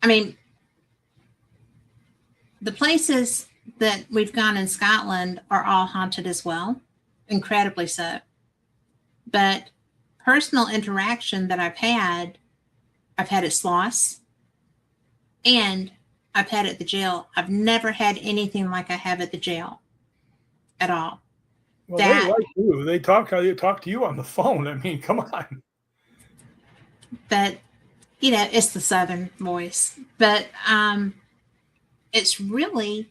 I mean, the places that we've gone in Scotland are all haunted as well, incredibly so. But personal interaction that I've had at Sloss and I've had at the jail. I've never had anything like I have at the jail at all. Well, they like you. They talk to you on the phone. I mean, come on. But it's the Southern voice. But it's really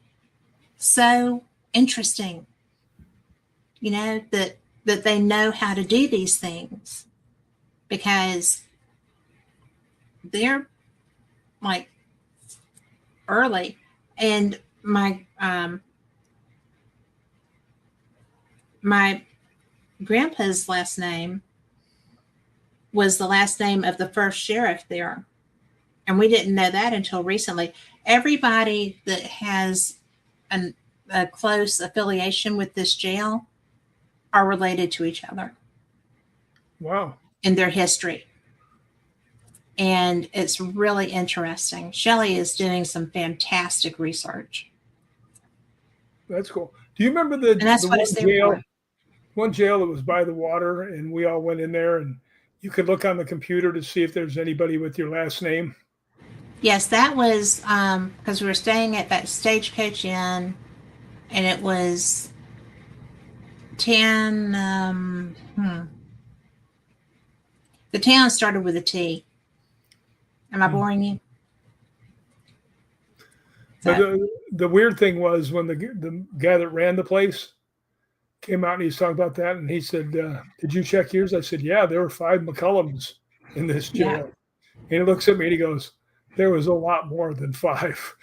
so interesting, that they know how to do these things, because they're like early. And my grandpa's last name was the last name of the first sheriff there. And we didn't know that until recently. Everybody that has a close affiliation with this jail are related to each other. Wow. In their history. And it's really interesting. Shelley is doing some fantastic research. That's cool. Do you remember and that's what it's there for. One jail that was by the water, and we all went in there, and you could look on the computer to see if there's anybody with your last name? Yes, that was because we were staying at that Stagecoach Inn, and it was 10. The town started with a T. Am I boring you? But the weird thing was when the guy that ran the place came out and he's talking about that, and he said, "Did you check yours?" I said, "Yeah, there were 5 McCallums in this jail." Yeah. And he looks at me and he goes, "There was a lot more than 5."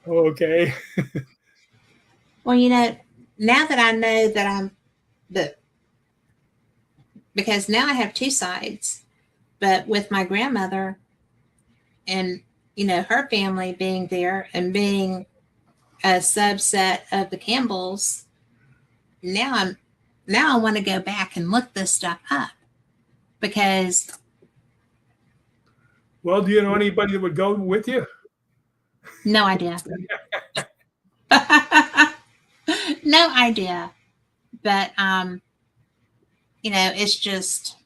Okay. Well, now that I know that because now I have 2 sides, but with my grandmother and, her family being there and being a subset of the Campbells, now I want to go back and look this stuff up, because. Well, do you know anybody that would go with you? No idea. No idea. But, it's just,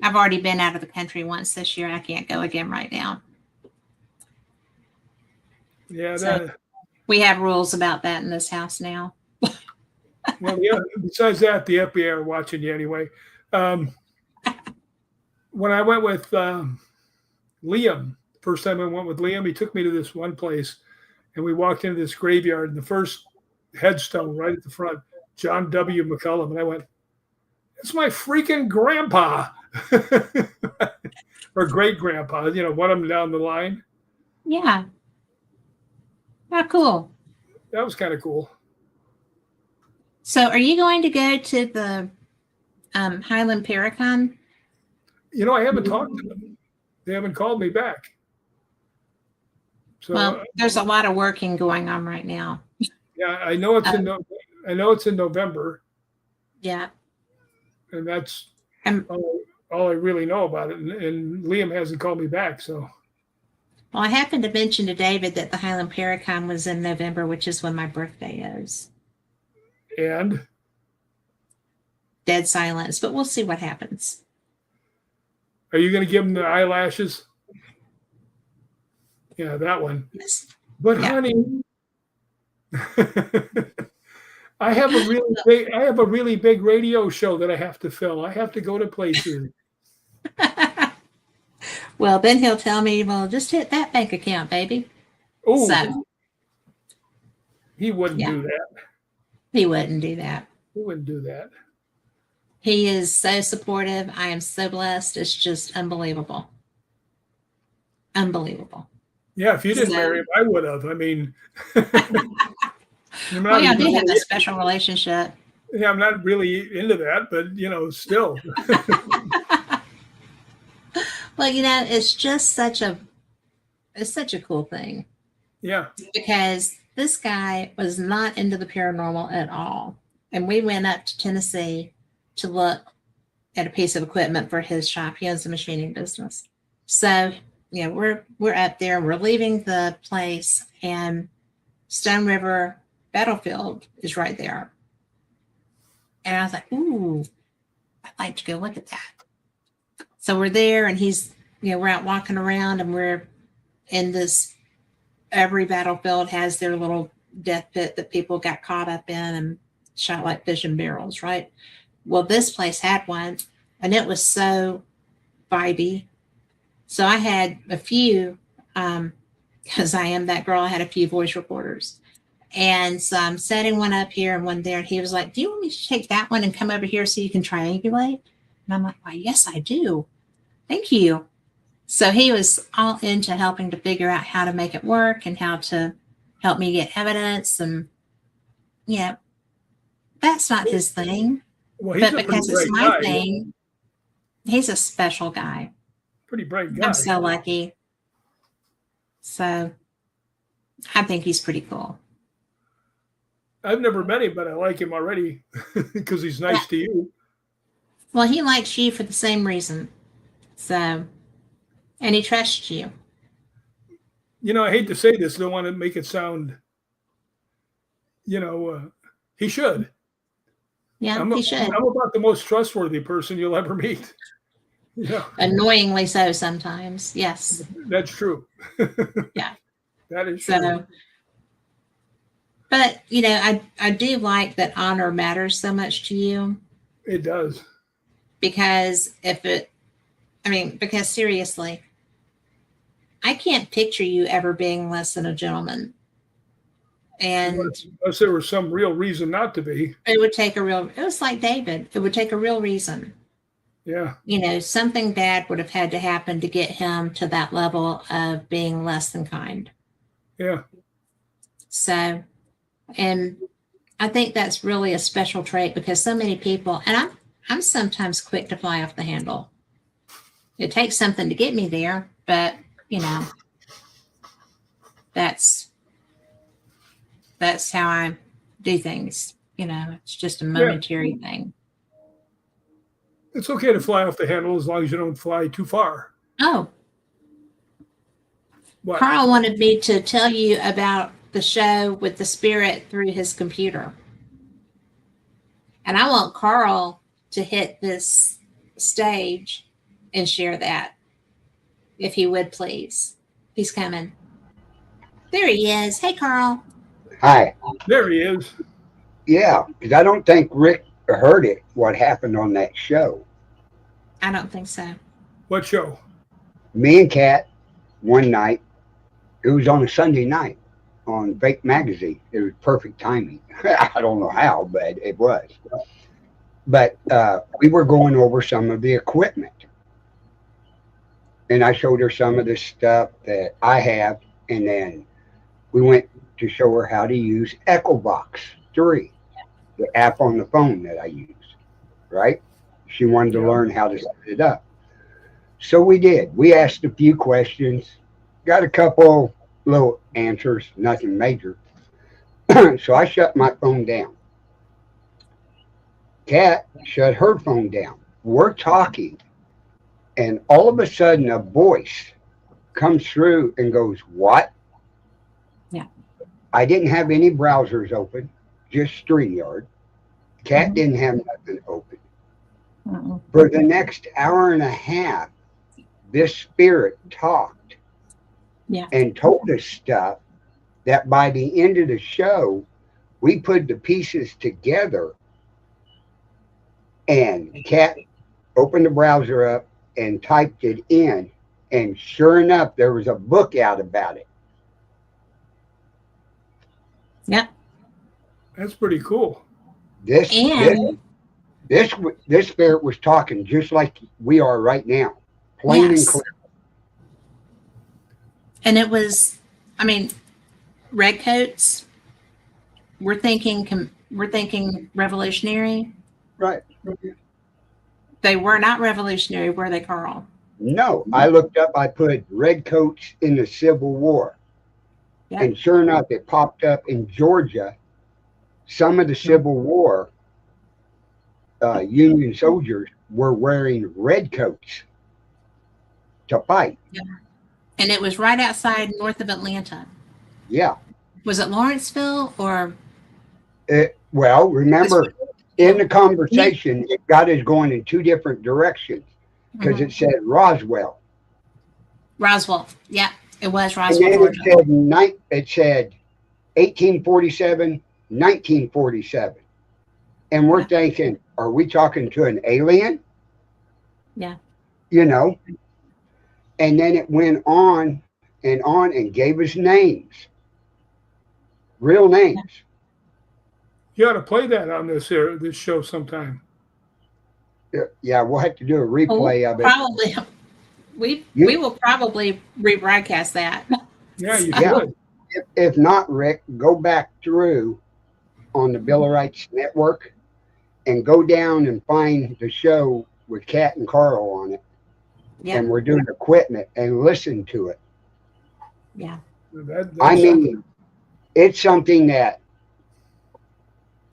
I've already been out of the country once this year. I can't go again right now. Yeah. So we have rules about that in this house now. Well, yeah. Besides that, the FBI are watching you anyway. When I went with Liam, first time I went with Liam, he took me to this one place, and we walked into this graveyard, and the first headstone right at the front, John W. McCallum, and I went, "It's my freaking grandpa." Or great grandpa, one of them down the line. Yeah. How cool. that was kind of cool. So are you going to go to the Highland Paracon? I haven't talked to them. They haven't called me back. So Well, there's a lot of working going on right now. yeah, I know it's in November, Yeah. and that's And all I really know about it. And Liam hasn't called me back. So well, I happened to mention to David that the Highland Paracon was in November, which is when my birthday is. and Dead silence, but we'll see what happens. are you going to give him the eyelashes? Yeah, that one. Yes. But Yeah. honey, I have a really big radio show that I have to fill. I have to go to places. Well, then he'll tell me, well, just hit that bank account, baby. Oh, So he wouldn't yeah. do that. He wouldn't do that. He wouldn't do that. He is so supportive. I am so blessed. It's just unbelievable. Unbelievable. Yeah, if you didn't So- marry him, I would have. I mean, Well, yeah, I do have a special relationship. Yeah, I'm not really into that, but still. Well, it's just such a cool thing Yeah. because this guy was not into the paranormal at all. And we went up to Tennessee to look at a piece of equipment for his shop. He owns a machining business. So, we're up there and we're leaving the place, and Stone River Battlefield is right there. And I was like, ooh, I'd like to go look at that. So we're there, and he's, we're out walking around, and we're in this, every battlefield has their little death pit that people got caught up in and shot like fish in barrels, right? Well, this place had one, and it was so vibey. So I had a few, because I am that girl, I had a few voice recorders. And so I'm setting one up here and one there. And he was like, do you want me to take that one and come over here so you can triangulate? And I'm like, why, yes, I do. Thank you. So he was all into helping to figure out how to make it work and how to help me get evidence. And, that's not his thing. Well, But because it's my thing, he's a special guy. Pretty bright guy. I'm so lucky. So I think he's pretty cool. I've never met him, but I like him already because he's nice to you. Well, he likes you for the same reason. So, and he trusts you. I hate to say this, don't want to make it sound, he should. Yeah, he should. I'm about the most trustworthy person you'll ever meet. Yeah. Annoyingly so sometimes. Yes. That's true. Yeah. That is true. So, but, I do like that honor matters so much to you. It does. Because because seriously, I can't picture you ever being less than a gentleman. And unless there was some real reason not to be. it was like David. It would take a real reason. Yeah. Something bad would have had to happen to get him to that level of being less than kind. Yeah. So, and I think that's really a special trait because so many people, and I'm sometimes quick to fly off the handle. It takes something to get me there, but that's how I do things. It's just a momentary thing. It's okay to fly off the handle as long as you don't fly too far. Oh, What? Carl wanted me to tell you about the show with the spirit through his computer. And I want Carl to hit this stage and share that, if he would, please. He's coming. There he is. Hey, Carl. Hi. There he is. Yeah, because I don't think Rick heard it, what happened on that show. I don't think so. What show? Me and Kat, one night, it was on a Sunday night on Fake Magazine. It was perfect timing. I don't know how, but it was. But we were going over some of the equipment. And I showed her some of the stuff that I have. And then we went to show her how to use EchoBox 3, the app on the phone that I use, right? She wanted to Yeah. learn how to set it up. So we did. We asked a few questions, got a couple little answers, nothing major. So I shut my phone down. Kat shut her phone down. We're talking, and all of a sudden a voice comes through and goes, "What?" Yeah. I didn't have any browsers open, just StreamYard. Kat Mhm. didn't have nothing open. Mm-mm. For the next hour and a half, this spirit talked Yeah. and told us stuff that by the end of the show, we put the pieces together, and Kat opened the browser up and typed it in. And sure enough, there was a book out about it. Yep. That's pretty cool. This And this spirit was talking just like we are right now, plain and yes, clear. and it was, I mean, redcoats. We're thinking revolutionary. Right. They were not revolutionary, were they, Carl? No, I looked up. I put redcoats in the Civil War, Yep. and sure enough, it popped up in Georgia. Some of the Civil War Union soldiers were wearing redcoats to fight. And it was right outside north of Atlanta. Yeah. Was it Lawrenceville or? Well, remember in the conversation, it got us going in two different directions because it said Roswell. Roswell. Yeah, it was And Roswell, then Georgia. it said 1847, 1947. And we're thinking, are we talking to an alien? Yeah. You know? And then it went on and gave us names, real names. You ought to play that on this show sometime. Yeah, we'll have to do a replay of it. Probably. We will probably rebroadcast that. Yeah, you Yeah. should. If not, Rick, go back through on the Bill of Rights Network and go down and find the show with Kat and Carl on it. Yeah. And we're doing equipment and listen to it. Yeah. I mean, it's something that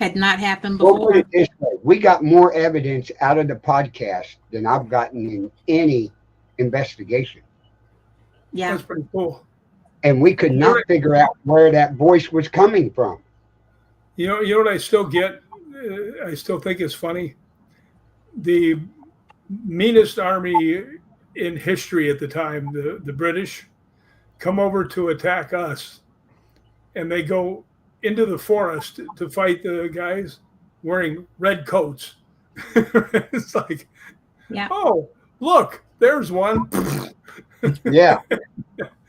Had not happened we'll put before. it this way. We got more evidence out of the podcast than I've gotten in any investigation. Yeah. That's pretty cool. And we could not figure out where that voice was coming from. You know what I still get? I still think it's funny. The meanest army in history at the time, the British, come over to attack us, and they go into the forest to fight the guys wearing red coats. It's like, Yeah. oh, look, there's one. Yeah.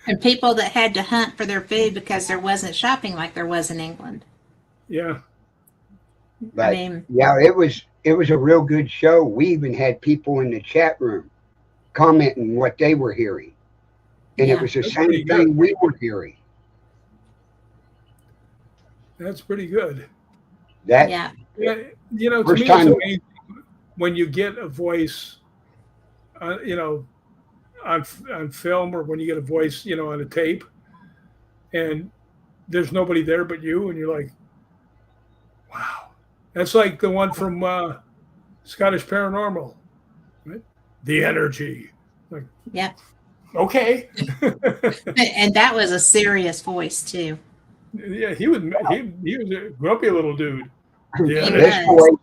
And people that had to hunt for their food because there wasn't shopping like there was in England. Yeah. But I mean, yeah, it was a real good show. We even had people in the chat room commenting what they were hearing. And Yeah. it was the That's same pretty good. thing we were hearing. That's pretty good. That yeah. Yeah, to First me, time- it's amazing when you get a voice, on film, or when you get a voice, on a tape, and there's nobody there but you, and you're like, wow. That's like the one from Scottish Paranormal, right? The energy. Like, Yeah. okay. And that was a serious voice too. Yeah, he was a grumpy little dude. Yeah. this voice,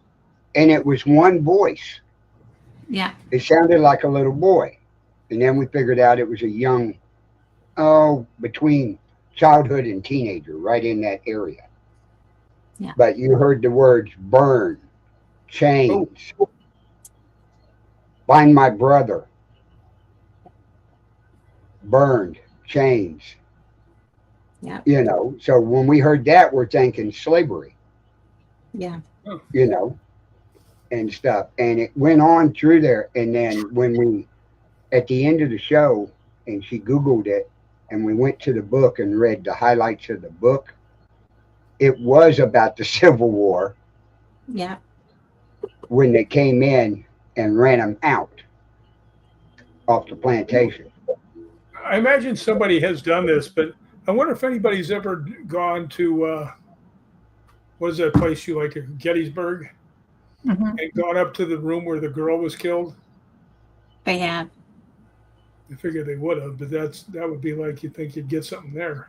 and it was one voice. Yeah. It sounded like a little boy. And then we figured out it was a young, between childhood and teenager, right in that area. Yeah. But you heard the words burn, chains, find my brother, burned, chains. Yeah. So when we heard that, we're thinking slavery, Yeah. and stuff. And it went on through there. And then when we, at the end of the show, and she Googled it, and we went to the book and read the highlights of the book, it was about the Civil War Yeah. when they came in and ran them out off the plantation. I imagine somebody has done this, but I wonder if anybody's ever gone to what is that place you like, Gettysburg, Hmm. and gone up to the room where the girl was killed. They have. I figured they would have, but that would be like you think you'd get something there.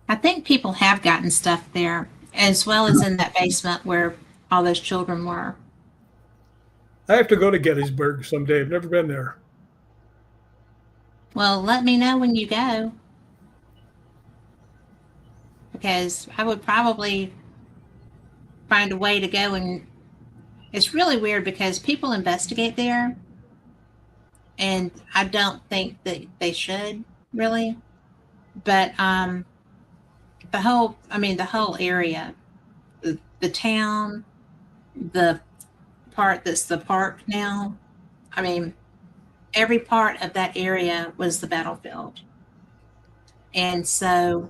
I think people have gotten stuff there, as well as in that basement where all those children were. I have to go to Gettysburg someday. I've never been there. Well, let me know when you go, because I would probably find a way to go. And it's really weird because people investigate there, and I don't think that they should really. But the whole area, the town, the part that's the park now, I mean, every part of that area was the battlefield. And so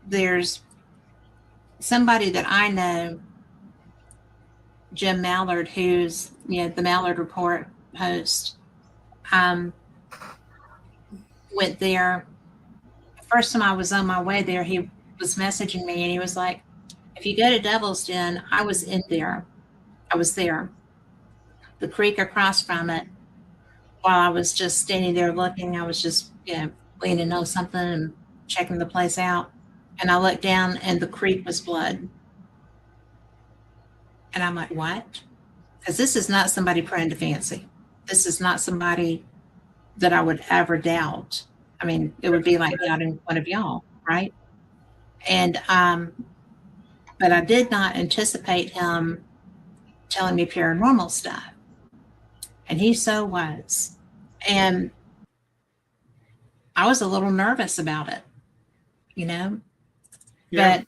there's somebody that I know, Jim Mallard, who's, the Mallard Report host, went there. The first time I was on my way there, he was messaging me and he was like, if you go to Devil's Den, I was in there. I was there. The creek across from it, while I was just standing there looking, I was just, leaning on something and checking the place out. And I looked down and the creek was blood. And I'm like, what? Because this is not somebody prone to fancy. This is not somebody that I would ever doubt. I mean, it would be like doubting one of y'all, right? And but I did not anticipate him telling me paranormal stuff. And he so was. And I was a little nervous about it, Yeah. but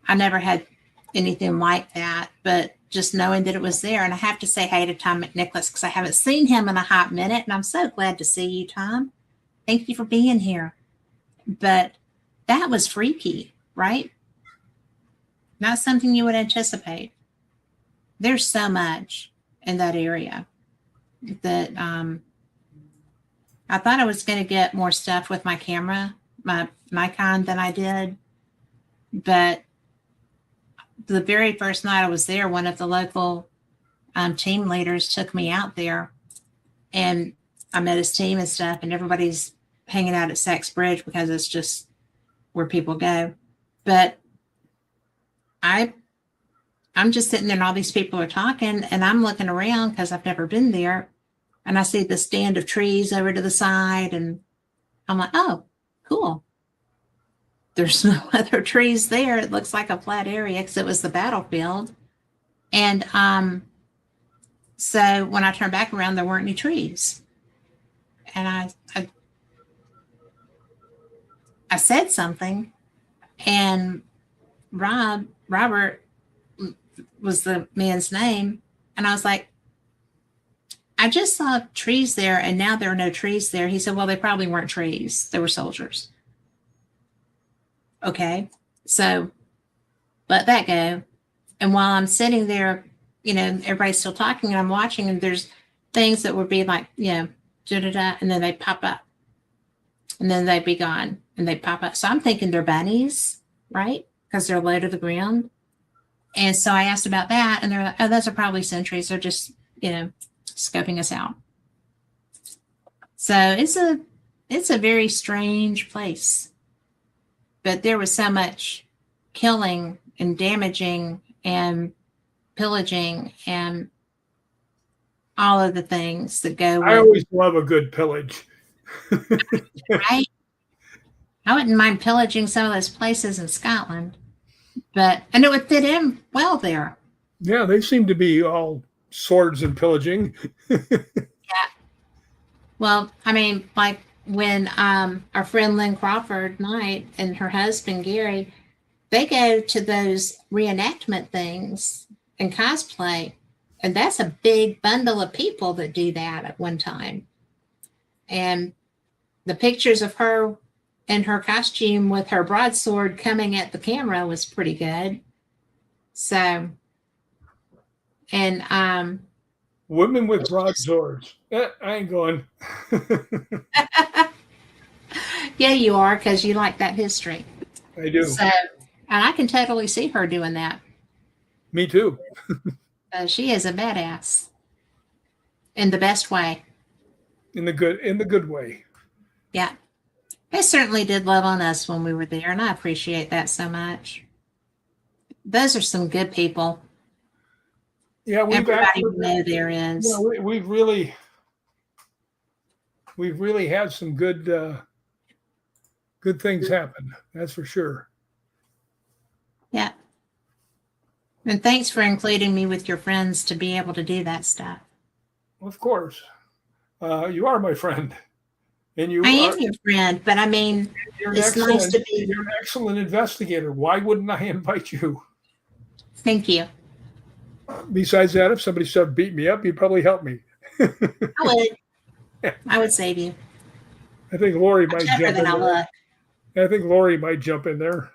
I never had anything like that, but just knowing that it was there. And I have to say hey to Tom McNicholas because I haven't seen him in a hot minute. And I'm so glad to see you, Tom. Thank you for being here. But that was freaky, right? Not something you would anticipate. There's so much in that area that I thought I was going to get more stuff with my camera, my Nikon, than I did. But the very first night I was there, one of the local team leaders took me out there, and I met his team and stuff, and everybody's hanging out at Sachs Bridge because it's just where people go. But I'm just sitting there and all these people are talking and I'm looking around because I've never been there. And I see the stand of trees over to the side and I'm like, oh, cool. There's no other trees there. It looks like a flat area because it was the battlefield. And so when I turned back around, there weren't any trees. And I said something, and Robert was the man's name. And I was like, I just saw trees there and now there are no trees there. He said, well, they probably weren't trees. They were soldiers. Okay. So let that go. And while I'm sitting there, everybody's still talking and I'm watching, and there's things that would be like, da-da-da, and then they pop up and then they'd be gone and they pop up. So I'm thinking they're bunnies, right? Because they're low to the ground. And so I asked about that, and they're like, oh, those are probably sentries. They're just, scoping us out. So it's a very strange place. But there was so much killing and damaging and pillaging and all of the things that go with. I always love a good pillage. Right? I wouldn't mind pillaging some of those places in Scotland. And it would fit in well there. Yeah, they seem to be all swords and pillaging. Yeah. Well, I mean, like when our friend Lynn Crawford Knight and her husband Gary, they go to those reenactment things and cosplay, and that's a big bundle of people that do that at one time. And the pictures of her And her costume with her broadsword coming at the camera was pretty good. So, and Women with broadswords. I ain't going. yeah, you are, because you like that history. I do. So, and I can totally see her doing that. Me too. She is a badass in the best way. In the good way. Yeah. They certainly did love on us when we were there, and I appreciate that so much. Those are some good people. Yeah, Everybody we know there is. You know, we've really had some good things happen. That's for sure. Yeah. And thanks for including me with your friends to be able to do that stuff. Of course. You are my friend. And I am your friend, but I mean, it's nice to be. You're an excellent investigator. Why wouldn't I invite you? Thank you. Besides that, if somebody started beating me up, you'd probably help me. I would save you. I think Lori might jump in there. Look. I think Lori might jump in there.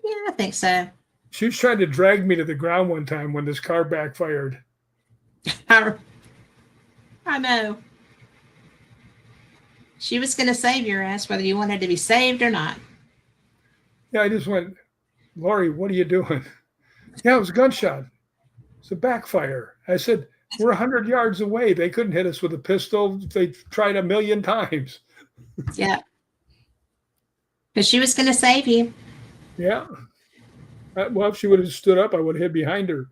Yeah, I think so. She was trying to drag me to the ground one time when this car backfired. I know. She was going to save your ass whether you wanted to be saved or not. Yeah, I just went, Lori, what are you doing? Yeah, it was a gunshot. It's a backfire. I said, we're 100 yards away. They couldn't hit us with a pistol. They tried 1,000,000 times. Yeah. But she was going to save you. Yeah. Well, if she would have stood up, I would have hid behind her.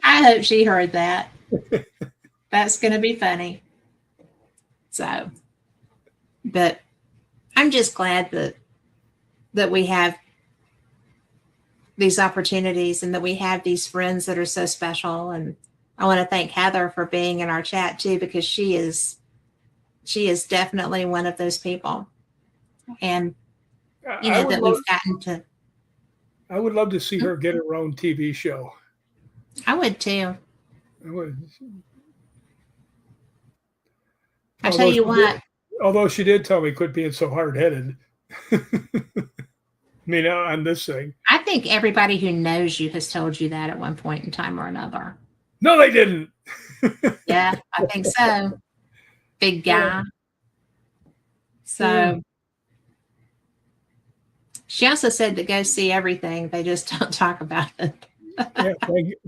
I hope she heard that. That's going to be funny. So, but I'm just glad that we have these opportunities and that we have these friends that are so special. And I want to thank Heather for being in our chat too, because she is definitely one of those people. And you know that we've gotten to. I would love to see her get her own TV show. I would too. I would. I tell you what. Although she did tell me quit being so hard-headed. I mean, on this thing. I think everybody who knows you has told you that at one point in time or another. No, they didn't. Yeah, I think so. Big guy. Yeah. So she also said to go see everything. They just don't talk about it. Yeah,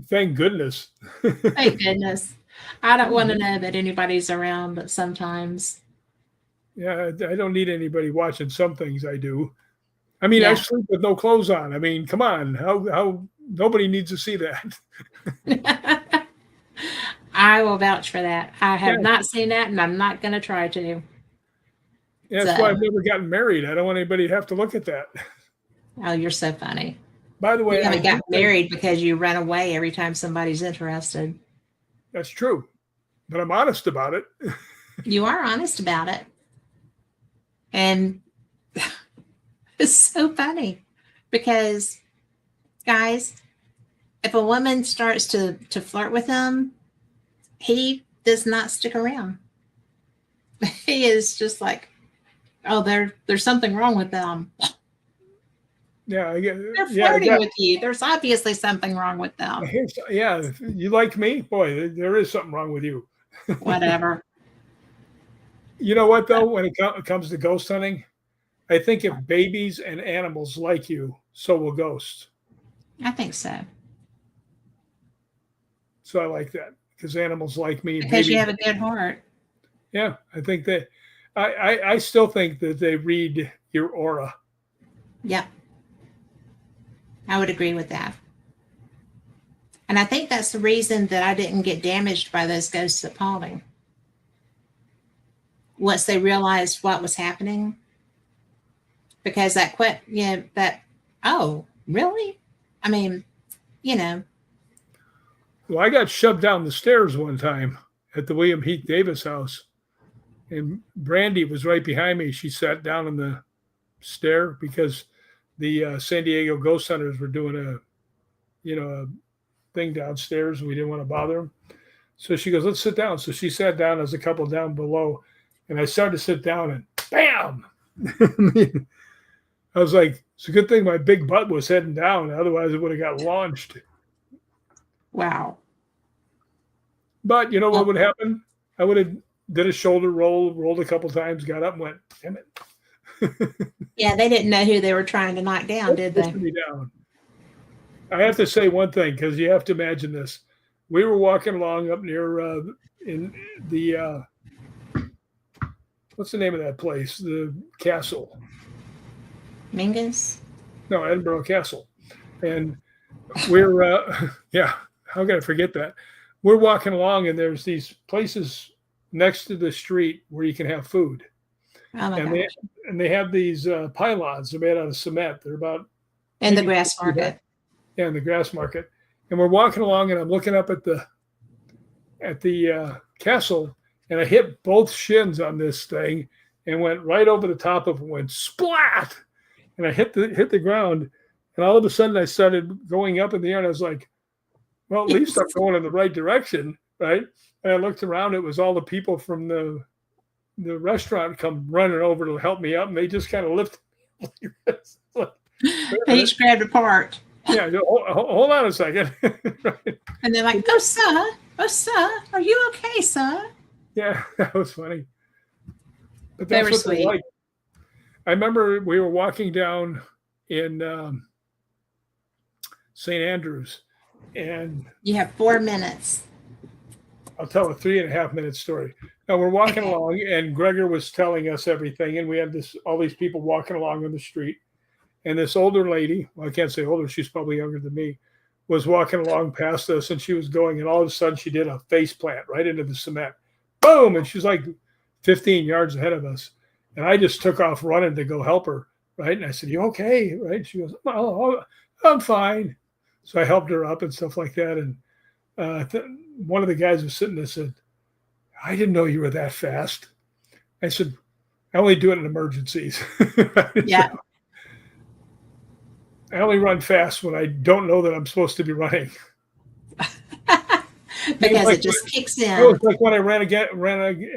thank goodness. Thank goodness. I don't want to know that anybody's around, but sometimes. Yeah, I don't need anybody watching some things I do. I mean, yeah. I sleep with no clothes on. I mean, come on. How nobody needs to see that. I will vouch for that. I have not seen that, and I'm not going to try to. Yeah, that's why I've never gotten married. I don't want anybody to have to look at that. Oh, you're so funny. By the way, you haven't gotten married because you run away every time somebody's interested. That's true, but I'm honest about it. You are honest about it. And it's so funny because, guys, if a woman starts to flirt with him, he does not stick around. He is just like, oh, there's something wrong with them. Yeah, they're flirting with you. There's obviously something wrong with them. Yeah, you like me? Boy, there is something wrong with you. Whatever. You know what, though? When it comes to ghost hunting, I think if babies and animals like you, so will ghosts. I think so. So I like that because animals like me. Because you have a good heart. Yeah, I think that. I still think that they read your aura. Yeah. I would agree with that. And I think that's the reason that I didn't get damaged by those ghosts at Paulding. Once they realized what was happening. Because oh, really? I mean, you know. Well, I got shoved down the stairs one time at the William Heath Davis house. And Brandy was right behind me. She sat down on the stair because the San Diego Ghost Hunters were doing a thing downstairs. And we didn't want to bother them. So she goes, let's sit down. So she sat down as a couple down below. And I started to sit down and bam! I mean, I was like, it's a good thing my big butt was heading down. Otherwise, it would have got launched. Wow. But you know what Oh. would happen? I would have did a shoulder roll, rolled a couple times, got up and went, damn it. Yeah, they didn't know who they were trying to knock down, did they? Me down. I have to say one thing, because you have to imagine this. We were walking along up near in the what's the name of that place? The castle. Mingus? No, Edinburgh Castle. And we're yeah, how can I forget that? We're walking along and there's these places next to the street where you can have food. Oh my gosh. They have these pylons. They're made out of cement. They're about In the grass market. Yeah, in the grass market. And we're walking along and I'm looking up at the castle, and I hit both shins on this thing and went right over the top of it, went splat, and I hit the ground, and all of a sudden I started going up in the air, and I was like, well, at least I'm going in the right direction, right? And I looked around, it was all the people from the restaurant come running over to help me up, and they just kind of lifted me. They each grabbed a part. Yeah, hold on a second. Right. And they're like, oh, sir, are you okay, sir? Yeah, that was funny. But They that's were what sweet. they like. I remember we were walking down in St. Andrews, and You have 4 minutes. I'll tell a 3.5-minute story. Now we're walking along, and Gregor was telling us everything, and we had all these people walking along on the street, and this older lady, well, I can't say older, she's probably younger than me, was walking along past us, and she was going, and all of a sudden she did a face plant right into the cement. Boom! And she's like 15 yards ahead of us. And I just took off running to go help her, right? And I said, you okay? Right? She goes, oh, I'm fine. So I helped her up and stuff like that. And one of the guys was sitting there said, I didn't know you were that fast. I said, I only do it in emergencies. Yeah. I only run fast when I don't know that I'm supposed to be running. Because like, it just kicks It in. was like when I ran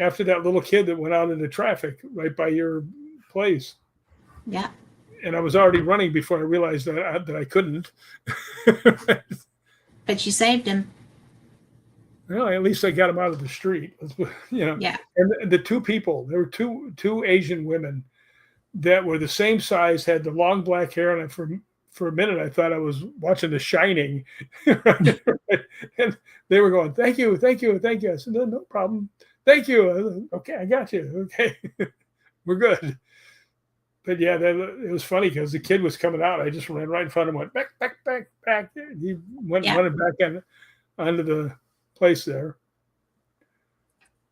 after that little kid that went out into traffic right by your place. Yeah. And I was already running before I realized that I couldn't. But you saved him. Well, at least I got him out of the street. You know. Yeah. And the two people, there were two Asian women that were the same size, had the long black hair, and for a minute I thought I was watching The Shining. And they were going, thank you, thank you, thank you. I said, no problem. Thank you. Okay, I got you. Okay. We're good. But yeah, it was funny because the kid was coming out. I just ran right in front of him, went back. He went running back onto the place there.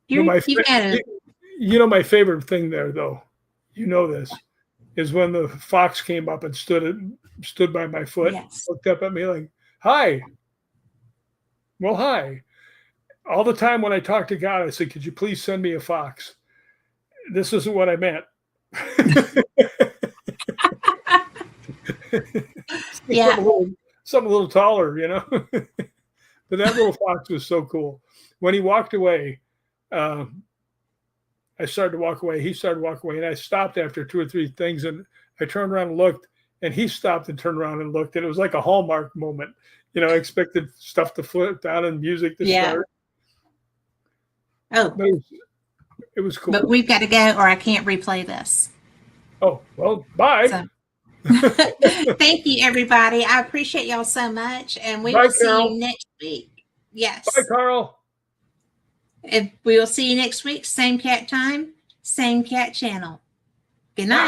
You my favorite thing there, though, you know this, is when the fox came up and stood by my foot, looked up at me like, hi. Well, hi. All the time when I talk to God, I said, could you please send me a fox? This isn't what I meant. Yeah. Something a little taller, you know. But that little fox was so cool. When he walked away, I started to walk away. He started to walk away, and I stopped after 2 or 3 things, and I turned around and looked, and he stopped and turned around and looked, and it was like a Hallmark moment. You know, I expected stuff to flip down and music to start. Oh, but it was cool. But we've got to go, or I can't replay this. Oh, well, bye. So. Thank you, everybody. I appreciate y'all so much, and we will see you next week. Yes. Bye, Carl. We will see you next week. Same cat time, same cat channel. Good night.